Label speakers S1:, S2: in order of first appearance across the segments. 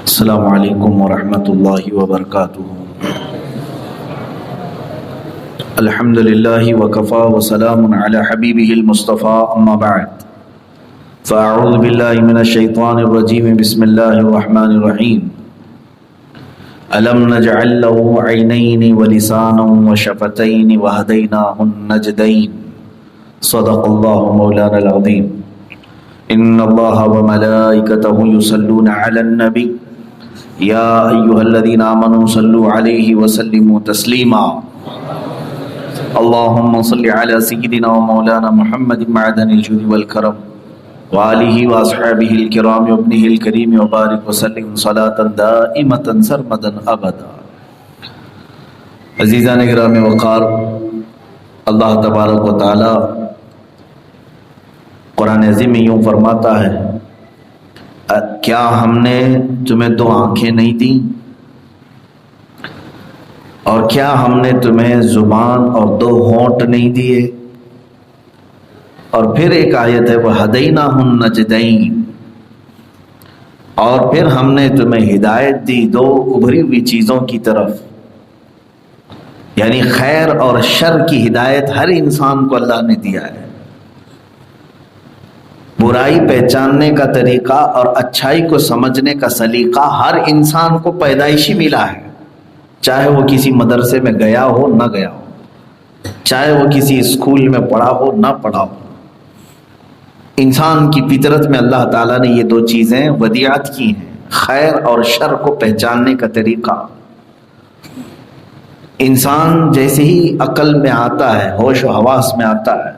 S1: السلام علیکم ورحمۃ اللہ وبرکاتہ۔ الحمد للہ وکفا وسلام علی حبیبہ المصطفیٰ، اما بعد فاعوذ باللہ من الشیطان الرجیم، بسم اللہ الرحمن الرحیم۔ الم نجعل له عینین ولسانا وشفتین وہدیناہ النجدین، صدق اللہ مولانا العظیم۔ ان اللہ وملائکتہ یصلون علی النبی یا ایہا الذین آمنوا صلوا علیہ وسلموا تسلیما۔ اللہم صل علی سیدنا ومولانا محمد معدن الجود والکرم وآلہ واصحابہ الکرام وابنہ الکریم وبارک وسلم صلاة دائمة سرمدا ابدا۔ عزیزان اکرام وقار، اللہ تبارک و تعالی قرآن عظیم میں یوں فرماتا ہے، کیا ہم نے تمہیں دو آنکھیں نہیں دیں، اور کیا ہم نے تمہیں زبان اور دو ہونٹ نہیں دیے؟ اور پھر ایک آیت ہے وَهَدَيْنَاهُ النَّجْدَيْنِ، اور پھر ہم نے تمہیں ہدایت دی دو ابھری ہوئی چیزوں کی طرف، یعنی خیر اور شر کی ہدایت ہر انسان کو اللہ نے دیا ہے۔ برائی پہچاننے کا طریقہ اور اچھائی کو سمجھنے کا سلیقہ ہر انسان کو پیدائشی ملا ہے، چاہے وہ کسی مدرسے میں گیا ہو نہ گیا ہو، چاہے وہ کسی اسکول میں پڑھا ہو نہ پڑھا ہو۔ انسان کی فطرت میں اللہ تعالیٰ نے یہ دو چیزیں ودیعت کی ہیں، خیر اور شر کو پہچاننے کا طریقہ۔ انسان جیسے ہی عقل میں آتا ہے، ہوش و حواس میں آتا ہے،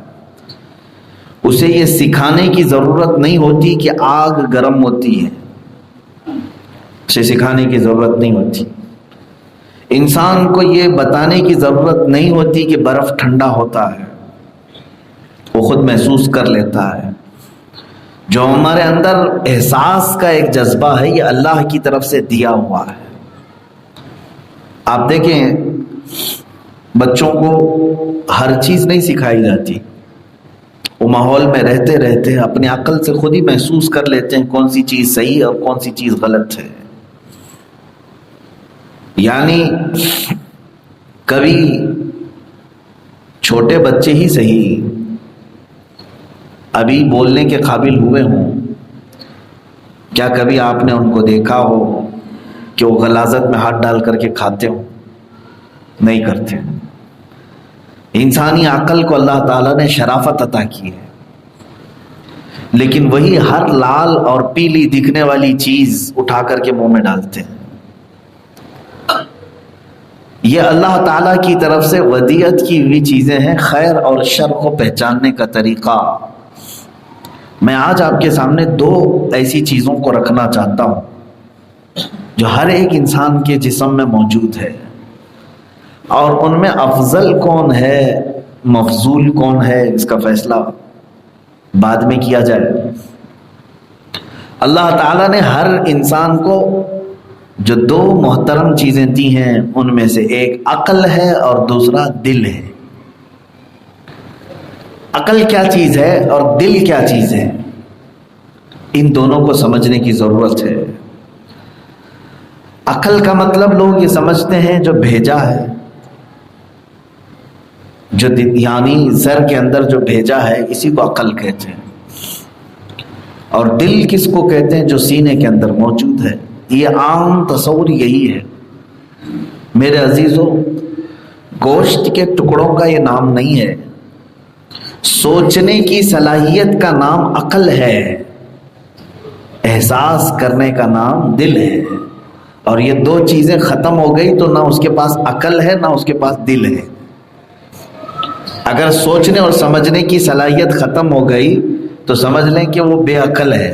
S1: اسے یہ سکھانے کی ضرورت نہیں ہوتی کہ آگ گرم ہوتی ہے، اسے سکھانے کی ضرورت نہیں ہوتی۔ انسان کو یہ بتانے کی ضرورت نہیں ہوتی کہ برف ٹھنڈا ہوتا ہے، وہ خود محسوس کر لیتا ہے۔ جو ہمارے اندر احساس کا ایک جذبہ ہے، یہ اللہ کی طرف سے دیا ہوا ہے۔ آپ دیکھیں، بچوں کو ہر چیز نہیں سکھائی جاتی، وہ ماحول میں رہتے رہتے اپنی عقل سے خود ہی محسوس کر لیتے ہیں کون سی چیز صحیح اور کون سی چیز غلط ہے۔ یعنی کبھی چھوٹے بچے ہی صحیح ابھی بولنے کے قابل ہوئے ہوں، کیا کبھی آپ نے ان کو دیکھا ہو کہ وہ غلاظت میں ہاتھ ڈال کر کے کھاتے ہو؟ نہیں کرتے۔ انسانی عقل کو اللہ تعالیٰ نے شرافت عطا کی ہے، لیکن وہی ہر لال اور پیلی دکھنے والی چیز اٹھا کر کے منہ میں ڈالتے ہیں۔ یہ اللہ تعالیٰ کی طرف سے ودیعت کی ہوئی چیزیں ہیں، خیر اور شر کو پہچاننے کا طریقہ۔ میں آج آپ کے سامنے دو ایسی چیزوں کو رکھنا چاہتا ہوں جو ہر ایک انسان کے جسم میں موجود ہے، اور ان میں افضل کون ہے مفضول کون ہے اس کا فیصلہ بعد میں کیا جائے۔ اللہ تعالیٰ نے ہر انسان کو جو دو محترم چیزیں دی ہیں، ان میں سے ایک عقل ہے اور دوسرا دل ہے۔ عقل کیا چیز ہے اور دل کیا چیز ہے، ان دونوں کو سمجھنے کی ضرورت ہے۔ عقل کا مطلب لوگ یہ سمجھتے ہیں جو بھیجا ہے، جو یعنی سر کے اندر جو بھیجا ہے، اسی کو عقل کہتے ہیں۔ اور دل کس کو کہتے ہیں؟ جو سینے کے اندر موجود ہے۔ یہ عام تصور یہی ہے۔ میرے عزیزو، گوشت کے ٹکڑوں کا یہ نام نہیں ہے، سوچنے کی صلاحیت کا نام عقل ہے، احساس کرنے کا نام دل ہے۔ اور یہ دو چیزیں ختم ہو گئی تو نہ اس کے پاس عقل ہے نہ اس کے پاس دل ہے۔ اگر سوچنے اور سمجھنے کی صلاحیت ختم ہو گئی تو سمجھ لیں کہ وہ بے عقل ہے،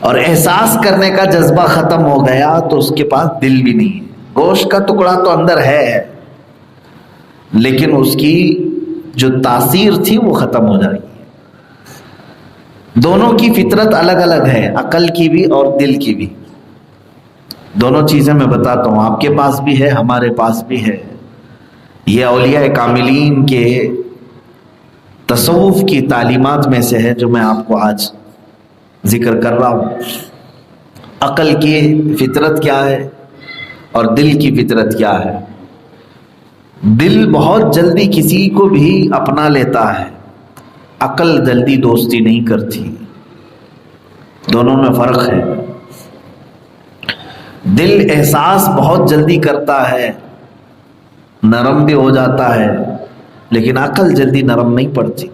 S1: اور احساس کرنے کا جذبہ ختم ہو گیا تو اس کے پاس دل بھی نہیں ہے۔ گوشت کا ٹکڑا تو اندر ہے، لیکن اس کی جو تاثیر تھی وہ ختم ہو جائے گی۔ دونوں کی فطرت الگ الگ ہے، عقل کی بھی اور دل کی بھی۔ دونوں چیزیں میں بتاتا ہوں، آپ کے پاس بھی ہے، ہمارے پاس بھی ہے۔ یہ اولیاء کاملین کے تصوف کی تعلیمات میں سے ہے جو میں آپ کو آج ذکر کر رہا ہوں۔ عقل کی فطرت کیا ہے اور دل کی فطرت کیا ہے. دل بہت جلدی کسی کو بھی اپنا لیتا ہے، عقل جلدی دوستی نہیں کرتی. دونوں میں فرق ہے. دل احساس بہت جلدی کرتا ہے، نرم بھی ہو جاتا ہے، لیکن عقل جلدی نرم نہیں پڑتی.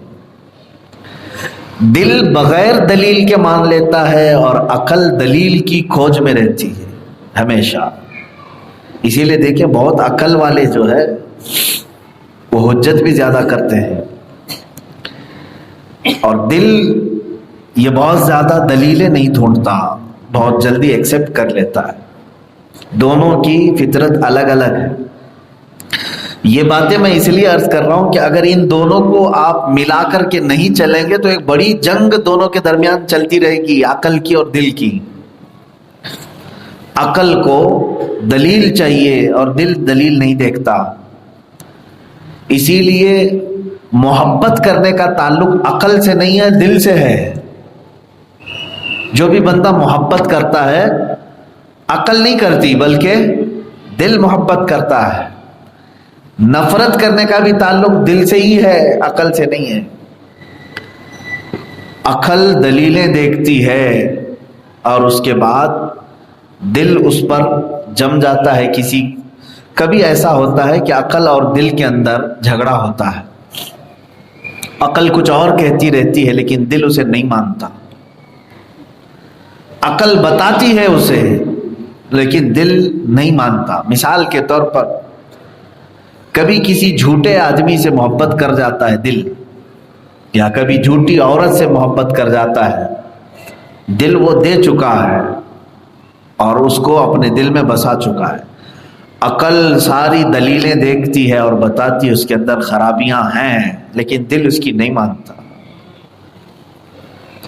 S1: دل بغیر دلیل کے مان لیتا ہے اور عقل دلیل کی کھوج میں رہتی ہے ہمیشہ. اسی لیے دیکھیں بہت عقل والے جو ہے وہ حجت بھی زیادہ کرتے ہیں، اور دل یہ بہت زیادہ دلیلیں نہیں ڈھونڈتا، بہت جلدی ایکسیپٹ کر لیتا ہے. دونوں کی فطرت الگ الگ ہے. یہ باتیں میں اس لیے عرض کر رہا ہوں کہ اگر ان دونوں کو آپ ملا کر کے نہیں چلیں گے تو ایک بڑی جنگ دونوں کے درمیان چلتی رہے گی، عقل کی اور دل کی. عقل کو دلیل چاہیے اور دل دلیل نہیں دیکھتا. اسی لیے محبت کرنے کا تعلق عقل سے نہیں ہے، دل سے ہے. جو بھی بندہ محبت کرتا ہے عقل نہیں کرتی بلکہ دل محبت کرتا ہے. نفرت کرنے کا بھی تعلق دل سے ہی ہے، عقل سے نہیں ہے. عقل دلیلیں دیکھتی ہے اور اس کے بعد دل اس پر جم جاتا ہے. کبھی ایسا ہوتا ہے کہ عقل اور دل کے اندر جھگڑا ہوتا ہے. عقل کچھ اور کہتی رہتی ہے لیکن دل اسے نہیں مانتا. عقل بتاتی ہے اسے لیکن دل نہیں مانتا. مثال کے طور پر کبھی کسی جھوٹے آدمی سے محبت کر جاتا ہے دل، یا کبھی جھوٹی عورت سے محبت کر جاتا ہے. دل وہ دے چکا ہے اور اس کو اپنے دل میں بسا چکا ہے. عقل ساری دلیلیں دیکھتی ہے اور بتاتی ہے اس کے اندر خرابیاں ہیں، لیکن دل اس کی نہیں مانتا.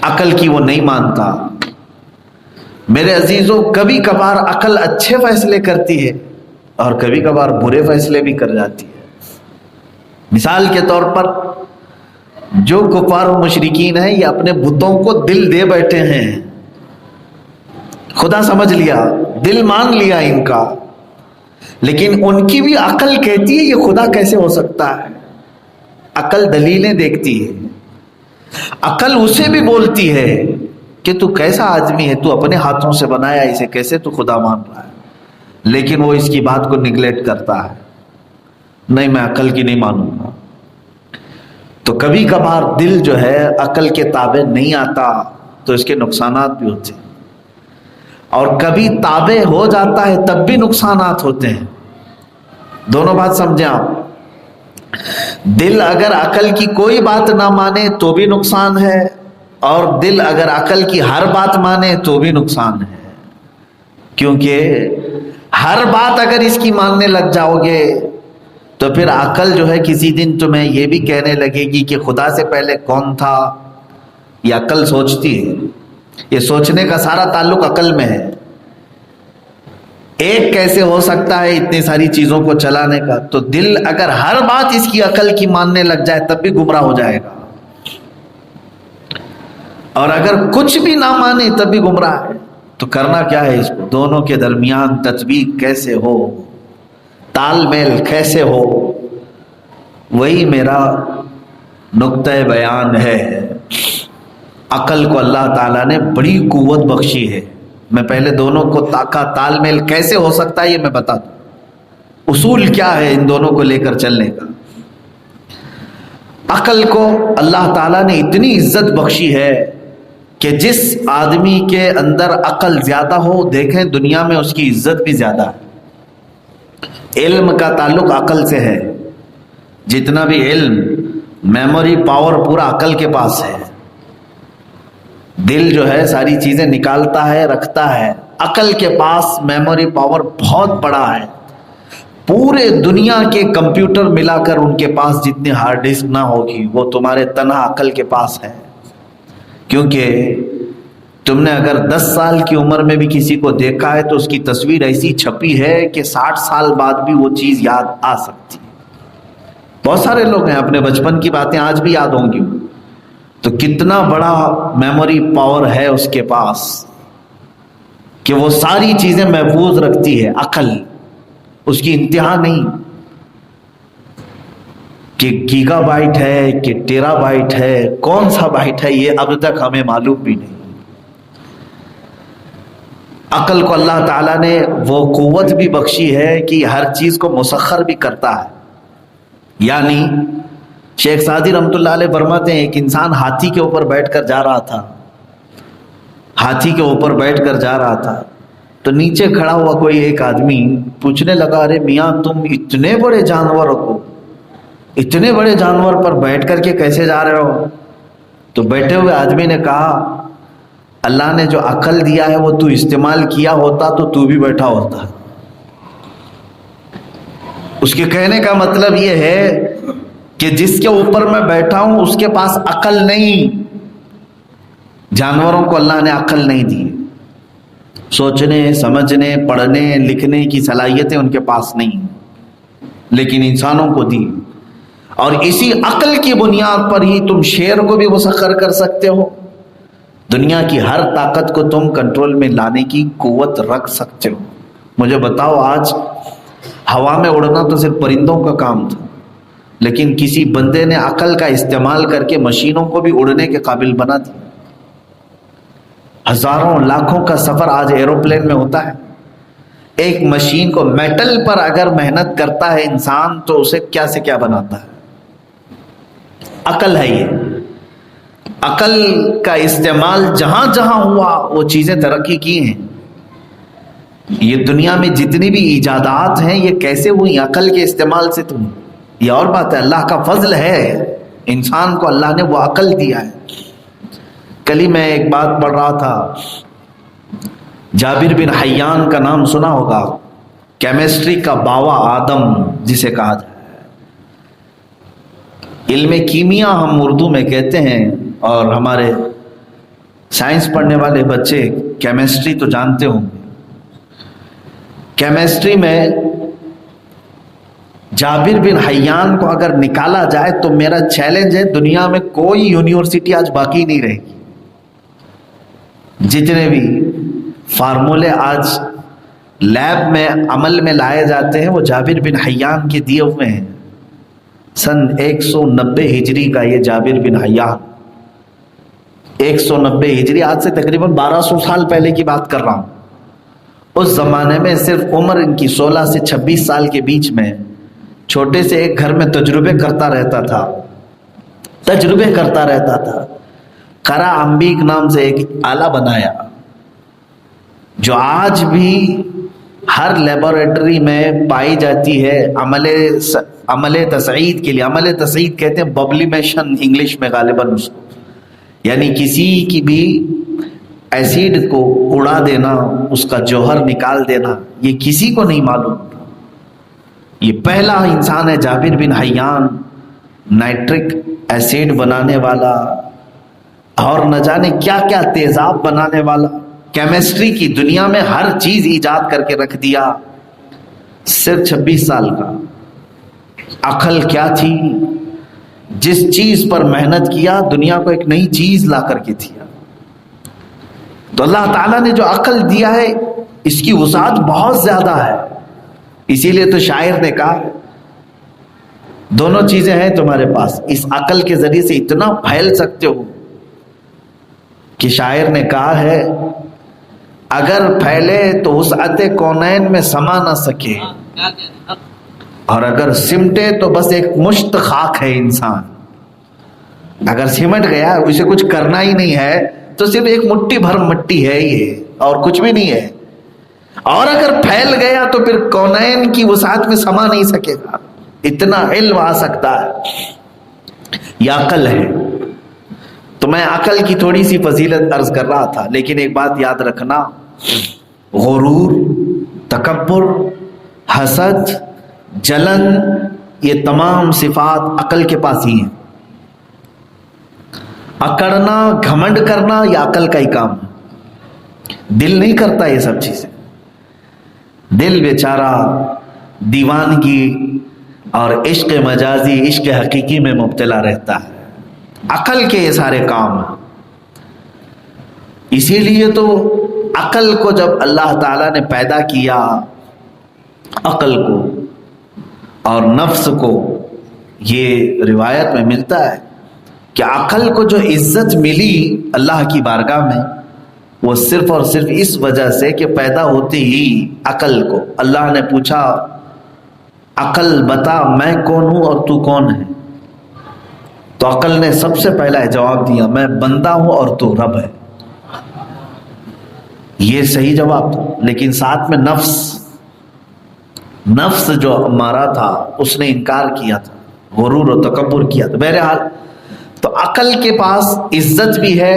S1: عقل کی وہ نہیں مانتا. میرے عزیزوں، کبھی کبھار عقل اچھے فیصلے کرتی ہے اور کبھی کبھار برے فیصلے بھی کر جاتی ہے. مثال کے طور پر جو کفار و مشرکین ہیں یہ اپنے بتوں کو دل دے بیٹھے ہیں، خدا سمجھ لیا، دل مان لیا ان کا، لیکن ان کی بھی عقل کہتی ہے یہ خدا کیسے ہو سکتا ہے. عقل دلیلیں دیکھتی ہے. عقل اسے بھی بولتی ہے کہ تو کیسا آدمی ہے، تو اپنے ہاتھوں سے بنایا اسے، کیسے تو خدا مان رہا ہے. لیکن وہ اس کی بات کو نگلیکٹ کرتا ہے، نہیں میں عقل کی نہیں مانوں گا. تو کبھی کبھار دل جو ہے عقل کے تابع نہیں آتا تو اس کے نقصانات بھی ہوتے ہیں، اور کبھی تابع ہو جاتا ہے تب بھی نقصانات ہوتے ہیں. دونوں بات سمجھیں آپ. دل اگر عقل کی کوئی بات نہ مانے تو بھی نقصان ہے، اور دل اگر عقل کی ہر بات مانے تو بھی نقصان ہے. کیونکہ ہر بات اگر اس کی ماننے لگ جاؤ گے تو پھر عقل جو ہے کسی دن تمہیں یہ بھی کہنے لگے گی کہ خدا سے پہلے کون تھا. یہ عقل سوچتی ہے، یہ سوچنے کا سارا تعلق عقل میں ہے. ایک کیسے ہو سکتا ہے اتنی ساری چیزوں کو چلانے کا. تو دل اگر ہر بات اس کی عقل کی ماننے لگ جائے تب بھی گمراہ ہو جائے گا، اور اگر کچھ بھی نہ مانے تب بھی گمراہ ہے. تو کرنا کیا ہے؟ اس کو دونوں کے درمیان تطبیق کیسے ہو، تال میل کیسے ہو، وہی میرا نقطہ بیان ہے. عقل کو اللہ تعالیٰ نے بڑی قوت بخشی ہے. میں پہلے دونوں کو تال میل کیسے ہو سکتا ہے یہ میں بتا دوں. اصول کیا ہے ان دونوں کو لے کر چلنے کا. عقل کو اللہ تعالیٰ نے اتنی عزت بخشی ہے کہ جس آدمی کے اندر عقل زیادہ ہو، دیکھیں دنیا میں اس کی عزت بھی زیادہ ہے. علم کا تعلق عقل سے ہے. جتنا بھی علم، میموری پاور پورا عقل کے پاس ہے. دل جو ہے ساری چیزیں نکالتا ہے، رکھتا ہے. عقل کے پاس میموری پاور بہت بڑا ہے. پورے دنیا کے کمپیوٹر ملا کر ان کے پاس جتنی ہارڈ ڈسک نہ ہوگی وہ تمہارے تنہا عقل کے پاس ہے. کیونکہ تم نے اگر 10 سال کی عمر میں بھی کسی کو دیکھا ہے تو اس کی تصویر ایسی چھپی ہے کہ 60 سال بعد بھی وہ چیز یاد آ سکتی ہے. بہت سارے لوگ ہیں اپنے بچپن کی باتیں آج بھی یاد ہوں گی. تو کتنا بڑا میموری پاور ہے اس کے پاس. کہ وہ ساری چیزیں محفوظ رکھتی ہے. عقل اس کی انتہا نہیں کہ گیگا بائٹ ہے کہ ٹیرا بائٹ ہے، کون سا بائٹ ہے یہ اب تک ہمیں معلوم بھی نہیں. عقل کو اللہ تعالیٰ نے وہ قوت بھی بخشی ہے کہ ہر چیز کو مسخر بھی کرتا ہے. یعنی شیخ سعدی رحمۃ اللہ علیہ فرماتے ہیں ایک انسان ہاتھی کے اوپر بیٹھ کر جا رہا تھا، ہاتھی کے اوپر بیٹھ کر جا رہا تھا تو نیچے کھڑا ہوا کوئی ایک آدمی پوچھنے لگا، ارے میاں تم اتنے بڑے جانور کو، اتنے بڑے جانور پر بیٹھ کر کے کیسے جا رہے ہو؟ تو بیٹھے ہوئے آدمی نے کہا اللہ نے جو عقل دیا ہے وہ تو استعمال کیا ہوتا تو بھی بیٹھا ہوتا. اس کے کہنے کا مطلب یہ ہے کہ جس کے اوپر میں بیٹھا ہوں اس کے پاس عقل نہیں. جانوروں کو اللہ نے عقل نہیں دی، سوچنے سمجھنے پڑھنے لکھنے کی صلاحیتیں ان کے پاس نہیں، لیکن انسانوں کو دی. اور اسی عقل کی بنیاد پر ہی تم شیر کو بھی مسخر کر سکتے ہو، دنیا کی ہر طاقت کو تم کنٹرول میں لانے کی قوت رکھ سکتے ہو. مجھے بتاؤ آج ہوا میں اڑنا تو صرف پرندوں کا کام تھا، لیکن کسی بندے نے عقل کا استعمال کر کے مشینوں کو بھی اڑنے کے قابل بنا دیا. ہزاروں لاکھوں کا سفر آج ایروپلین میں ہوتا ہے. ایک مشین کو میٹل پر اگر محنت کرتا ہے انسان تو اسے کیا سے کیا بناتا ہے. عقل ہے یہ. عقل کا استعمال جہاں جہاں ہوا وہ چیزیں ترقی کی ہیں. یہ دنیا میں جتنی بھی ایجادات ہیں یہ کیسے ہوئی؟ عقل کے استعمال سے. تم یہ اور بات ہے، اللہ کا فضل ہے، انسان کو اللہ نے وہ عقل دیا ہے. کل ہی میں ایک بات پڑھ رہا تھا، جابر بن حیان کا نام سنا ہوگا، کیمسٹری کا باوا آدم جسے کہا جائے. علم کیمیا ہم اردو میں کہتے ہیں، اور ہمارے سائنس پڑھنے والے بچے کیمسٹری تو جانتے ہوں گے. کیمسٹری میں جابر بن حیان کو اگر نکالا جائے تو میرا چیلنج ہے دنیا میں کوئی یونیورسٹی آج باقی نہیں رہے گی. جتنے بھی فارمولے آج لیب میں عمل میں لائے جاتے ہیں وہ جابر بن حیان کے دیے ہوئے ہیں. سن 190 ہجری کا یہ جابر بن حیان، 190 ہجری، آج سے تقریباً 1200 سال پہلے کی بات کر رہا ہوں. اس زمانے میں صرف عمر ان کی 16 سے 26 سال کے بیچ میں چھوٹے سے ایک گھر میں تجربے کرتا رہتا تھا. قرا امبیک نام سے ایک آلہ بنایا جو آج بھی ہر لیبارٹری میں پائی جاتی ہے عمل تصعید کے لیے. عمل تصعید کہتے ہیں ببلیمیشن انگلش میں غالباً اس کو، یعنی کسی کی بھی ایسیڈ کو اڑا دینا، اس کا جوہر نکال دینا، یہ کسی کو نہیں معلوم. یہ پہلا انسان ہے جابر بن حیان، نائٹرک ایسیڈ بنانے والا اور نہ جانے کیا کیا تیزاب بنانے والا. کیمسٹری کی دنیا میں ہر چیز ایجاد کر کے رکھ دیا. صرف 26 سال کا. عقل کیا تھی؟ جس چیز پر محنت کیا دنیا کو ایک نئی چیز لا کر کے دیا. تو اللہ تعالیٰ نے جو عقل دیا ہے اس کی وسعت بہت زیادہ ہے. اسی لیے تو شاعر نے کہا دونوں چیزیں ہیں تمہارے پاس، اس عقل کے ذریعے سے اتنا پھیل سکتے ہو کہ شاعر نے کہا ہے اگر پھیلے تو وسعت کونین میں سما نہ سکے، اور اگر سمٹے تو بس ایک مشت خاک ہے انسان. اگر سمٹ گیا اسے کچھ کرنا ہی نہیں ہے تو صرف ایک مٹھی بھر مٹی ہے یہ اور کچھ بھی نہیں ہے. اور اگر پھیل گیا تو پھر کونین کی وسعت میں سما نہیں سکے گا. اتنا علم آ سکتا ہے، یہ عقل ہے. تو میں عقل کی تھوڑی سی فضیلت عرض کر رہا تھا، لیکن ایک بات یاد رکھنا، غرور، تکبر، حسد، جلن، یہ تمام صفات عقل کے پاس ہی ہیں. اکڑنا، گھمنڈ کرنا یہ عقل کا ہی کام ہے. دل نہیں کرتا یہ سب چیزیں. دل بیچارہ دیوانگی اور عشق مجازی، عشق حقیقی میں مبتلا رہتا ہے. عقل کے یہ سارے کام ہیں. اسی لیے تو عقل کو جب اللہ تعالیٰ نے پیدا کیا، عقل کو اور نفس کو، یہ روایت میں ملتا ہے کہ عقل کو جو عزت ملی اللہ کی بارگاہ میں، وہ صرف اور صرف اس وجہ سے کہ پیدا ہوتے ہی عقل کو اللہ نے پوچھا، عقل بتا میں کون ہوں اور تو کون ہے؟ تو عقل نے سب سے پہلا جواب دیا، میں بندہ ہوں اور تو رب ہے۔ یہ صحیح جواب تھا، لیکن ساتھ میں نفس جو ہمارا تھا اس نے انکار کیا تھا، غرور و تکبر کیا تھا۔ بہرحال تو عقل کے پاس عزت بھی ہے،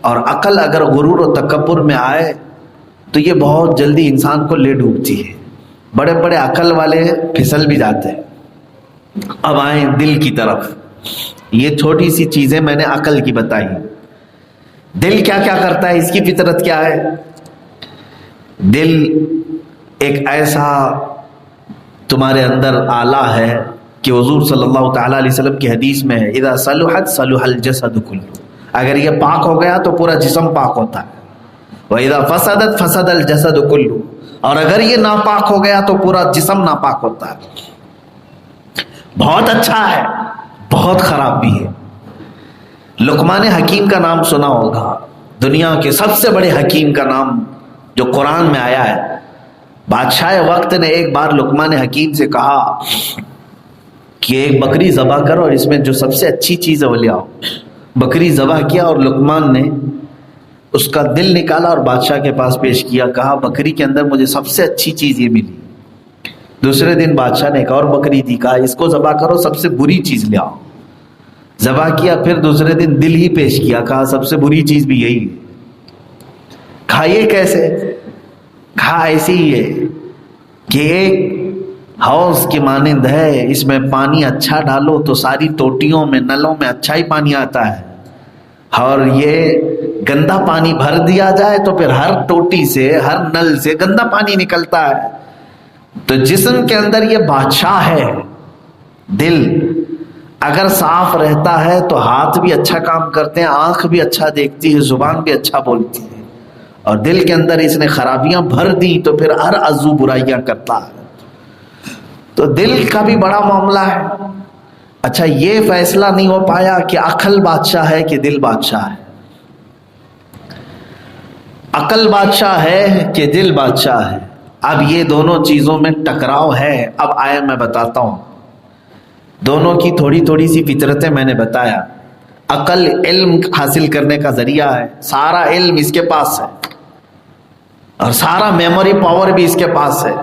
S1: اور عقل اگر غرور و تکبر میں آئے تو یہ بہت جلدی انسان کو لے ڈوبتی ہے۔ بڑے بڑے عقل والے پھسل بھی جاتے ہیں۔ اب آئیں دل کی طرف۔ یہ چھوٹی سی چیزیں میں نے عقل کی بتائی۔ دل کیا کیا کرتا ہے، اس کی فطرت کیا ہے؟ دل ایک ایسا تمہارے اندر آلہ ہے کہ حضور صلی اللہ تعالیٰ علیہ وسلم کی حدیث میں ہے، اذا صلحت صلح الجسد کلہ، اگر یہ پاک ہو گیا تو پورا جسم پاک ہوتا ہے، وَإِذَا فَسَدَتْ فَسَدَ الْجَسَدُ كُلُّهُ، اور اگر یہ ناپاک ہو گیا تو پورا جسم ناپاک ہوتا ہے۔ بہت اچھا ہے، بہت خراب بھی ہے۔ لقمان حکیم کا نام سنا ہوگا، دنیا کے سب سے بڑے حکیم کا نام جو قرآن میں آیا ہے۔ بادشاہ وقت نے ایک بار لقمان حکیم سے کہا کہ ایک بکری ذبح کرو اور اس میں جو سب سے اچھی چیز ہے وہ لے آؤ۔ بکری ذبح کیا اور لقمان نے اس کا دل نکالا اور بادشاہ کے پاس پیش کیا، کہا بکری کے اندر مجھے سب سے اچھی چیز یہ ملی۔ دوسرے دن بادشاہ نے ایک اور بکری دی، کہا اس کو ذبح کرو، سب سے بری چیز لے آؤ۔ ذبح کیا، پھر دوسرے دن دل ہی پیش کیا، کہا سب سے بری چیز بھی یہی ہے۔ کہا یہ کیسے؟ کہا ایسے ہی ہے کہ ایک حوض کی مانند ہے، اس میں پانی اچھا ڈالو تو ساری ٹوٹیوں میں نلوں میں اچھا ہی پانی آتا ہے، اور یہ گندا پانی بھر دیا جائے تو پھر ہر ٹوٹی سے ہر نل سے گندا پانی نکلتا ہے۔ تو جسم کے اندر یہ بادشاہ ہے دل، اگر صاف رہتا ہے تو ہاتھ بھی اچھا کام کرتے ہیں، آنکھ بھی اچھا دیکھتی ہے، زبان بھی اچھا بولتی ہے، اور دل کے اندر اس نے خرابیاں بھر دی تو پھر ہر عضو برائیاں کرتا ہے۔ تو دل کا بھی بڑا معاملہ ہے۔ اچھا یہ فیصلہ نہیں ہو پایا کہ عقل بادشاہ ہے کہ دل بادشاہ ہے، عقل بادشاہ ہے کہ دل بادشاہ ہے۔ اب یہ دونوں چیزوں میں ٹکراؤ ہے۔ اب آئے میں بتاتا ہوں، دونوں کی تھوڑی تھوڑی سی فطرتیں میں نے بتایا۔ عقل علم حاصل کرنے کا ذریعہ ہے، سارا علم اس کے پاس ہے، اور سارا میموری پاور بھی اس کے پاس ہے۔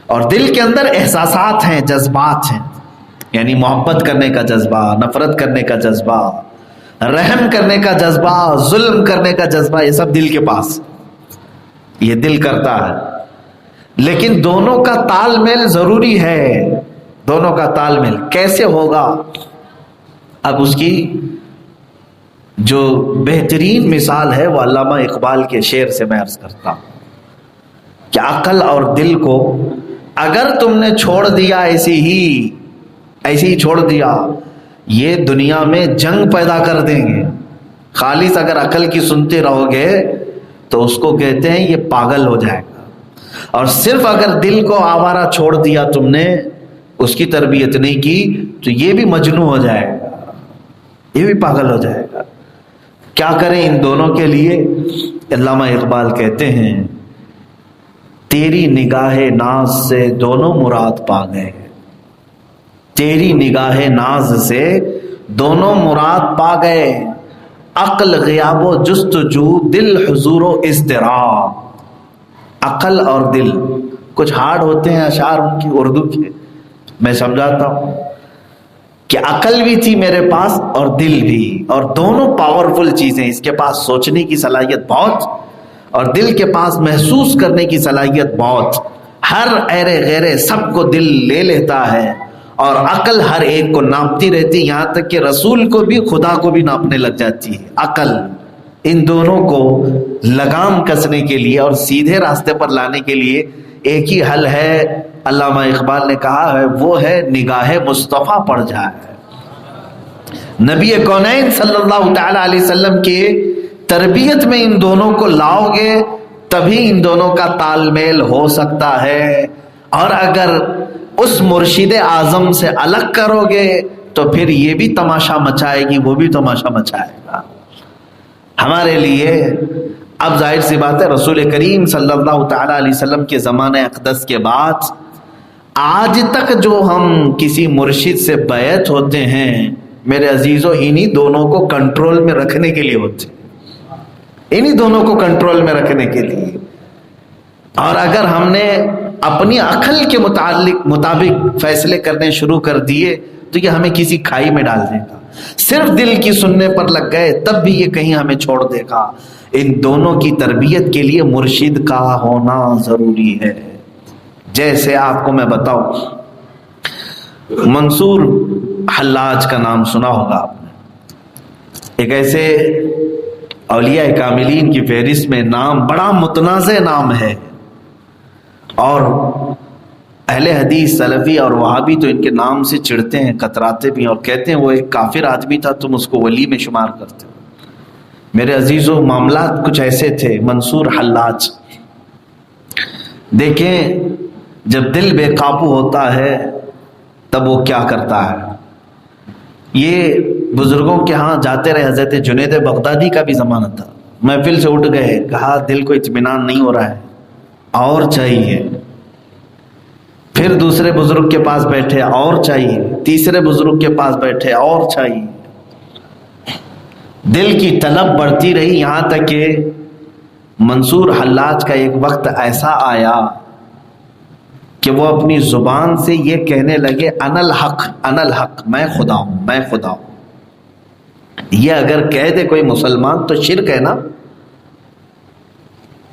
S1: اور دل کے اندر احساسات ہیں، جذبات ہیں، یعنی محبت کرنے کا جذبہ، نفرت کرنے کا جذبہ، رحم کرنے کا جذبہ، ظلم کرنے کا جذبہ، یہ سب دل کے پاس، یہ دل کرتا ہے۔ لیکن دونوں کا تال میل ضروری ہے، دونوں کا تال میل کیسے ہوگا؟ اب اس کی جو بہترین مثال ہے وہ علامہ اقبال کے شعر سے میں عرض کرتا ہوں کہ عقل اور دل کو اگر تم نے چھوڑ دیا ایسے ہی چھوڑ دیا، یہ دنیا میں جنگ پیدا کر دیں گے۔ خالص اگر عقل کی سنتے رہو گے تو اس کو کہتے ہیں یہ پاگل ہو جائے گا، اور صرف اگر دل کو آوارہ چھوڑ دیا تم نے، اس کی تربیت نہیں کی، تو یہ بھی مجنون ہو جائے گا، یہ بھی پاگل ہو جائے گا۔ کیا کریں ان دونوں کے لیے؟ علامہ اقبال کہتے ہیں تیری نگاہ ناز سے دونوں مراد پا گئے، تیری نگاہ ناز سے دونوں مراد پا گئے، عقل غیاب و جستجو، دل حضور و اضطراب۔ عقل اور دل کچھ ہارڈ ہوتے ہیں اشعار ان کی اردو کے، میں سمجھاتا ہوں کہ عقل بھی تھی میرے پاس اور دل بھی، اور دونوں پاورفل چیزیں، اس کے پاس سوچنے کی صلاحیت بہت اور دل کے پاس محسوس کرنے کی صلاحیت بہت۔ ہر ایرے غیرے سب کو دل لے لیتا ہے، اور عقل ہر ایک کو ناپتی رہتی، یہاں تک کہ رسول کو بھی، خدا کو بھی ناپنے لگ جاتی ہے عقل۔ ان دونوں کو لگام کسنے کے لیے اور سیدھے راستے پر لانے کے لیے ایک ہی حل ہے، علامہ اقبال نے کہا ہے، وہ ہے نگاہ مصطفیٰ پڑ جائے۔ نبی کونین صلی اللہ تعالی علیہ وسلم کے تربیت میں ان دونوں کو لاؤ گے تبھی ان دونوں کا تال میل ہو سکتا ہے، اور اگر اس مرشد اعظم سے الگ کرو گے تو پھر یہ بھی تماشا مچائے گی، وہ بھی تماشا مچائے گا ہمارے لیے۔ اب ظاہر سی بات ہے رسول کریم صلی اللہ تعالیٰ علیہ وسلم کے زمانہ اقدس کے بعد آج تک جو ہم کسی مرشد سے بیعت ہوتے ہیں میرے عزیزوں، انہی دونوں کو کنٹرول میں رکھنے کے لیے ہوتے ہیں، انہی دونوں کو کنٹرول میں رکھنے کے لیے۔ اور اگر ہم نے اپنی عقل کے مطابق فیصلے کرنے شروع کر دیے تو یہ ہمیں کسی کھائی میں ڈال دے گا، صرف دل کی سننے پر لگ گئے تب بھی یہ کہیں ہمیں چھوڑ دے گا۔ ان دونوں کی تربیت کے لیے مرشد کا ہونا ضروری ہے۔ جیسے آپ کو میں بتاؤں، منصور حلاج کا نام سنا ہوگا آپ نے، ایک ایسے اولیاء کاملین کی فہرست میں نام بڑا متنازع نام ہے، اور اہل حدیث سلفی اور وہابی تو ان کے نام سے چڑھتے ہیں، کتراتے بھی ہیں، اور کہتے ہیں وہ ایک کافر آدمی تھا، تم اس کو ولی میں شمار کرتے ہو۔ میرے عزیزوں، معاملات کچھ ایسے تھے۔ منصور حلاج، دیکھیں جب دل بے قابو ہوتا ہے تب وہ کیا کرتا ہے۔ یہ بزرگوں کے ہاں جاتے رہے، حضرت جنید بغدادی کا بھی زمانہ تھا، محفل سے اٹھ گئے، کہا دل کو اطمینان نہیں ہو رہا ہے، اور چاہیے۔ پھر دوسرے بزرگ کے پاس بیٹھے، اور چاہیے۔ تیسرے بزرگ کے پاس بیٹھے، اور چاہیے۔ دل کی طلب بڑھتی رہی، یہاں تک کہ منصور حلاج کا ایک وقت ایسا آیا کہ وہ اپنی زبان سے یہ کہنے لگے انا الحق، انا الحق، میں خدا ہوں، میں خدا ہوں۔ یہ اگر کہہ دے کوئی مسلمان تو شرک ہے نا،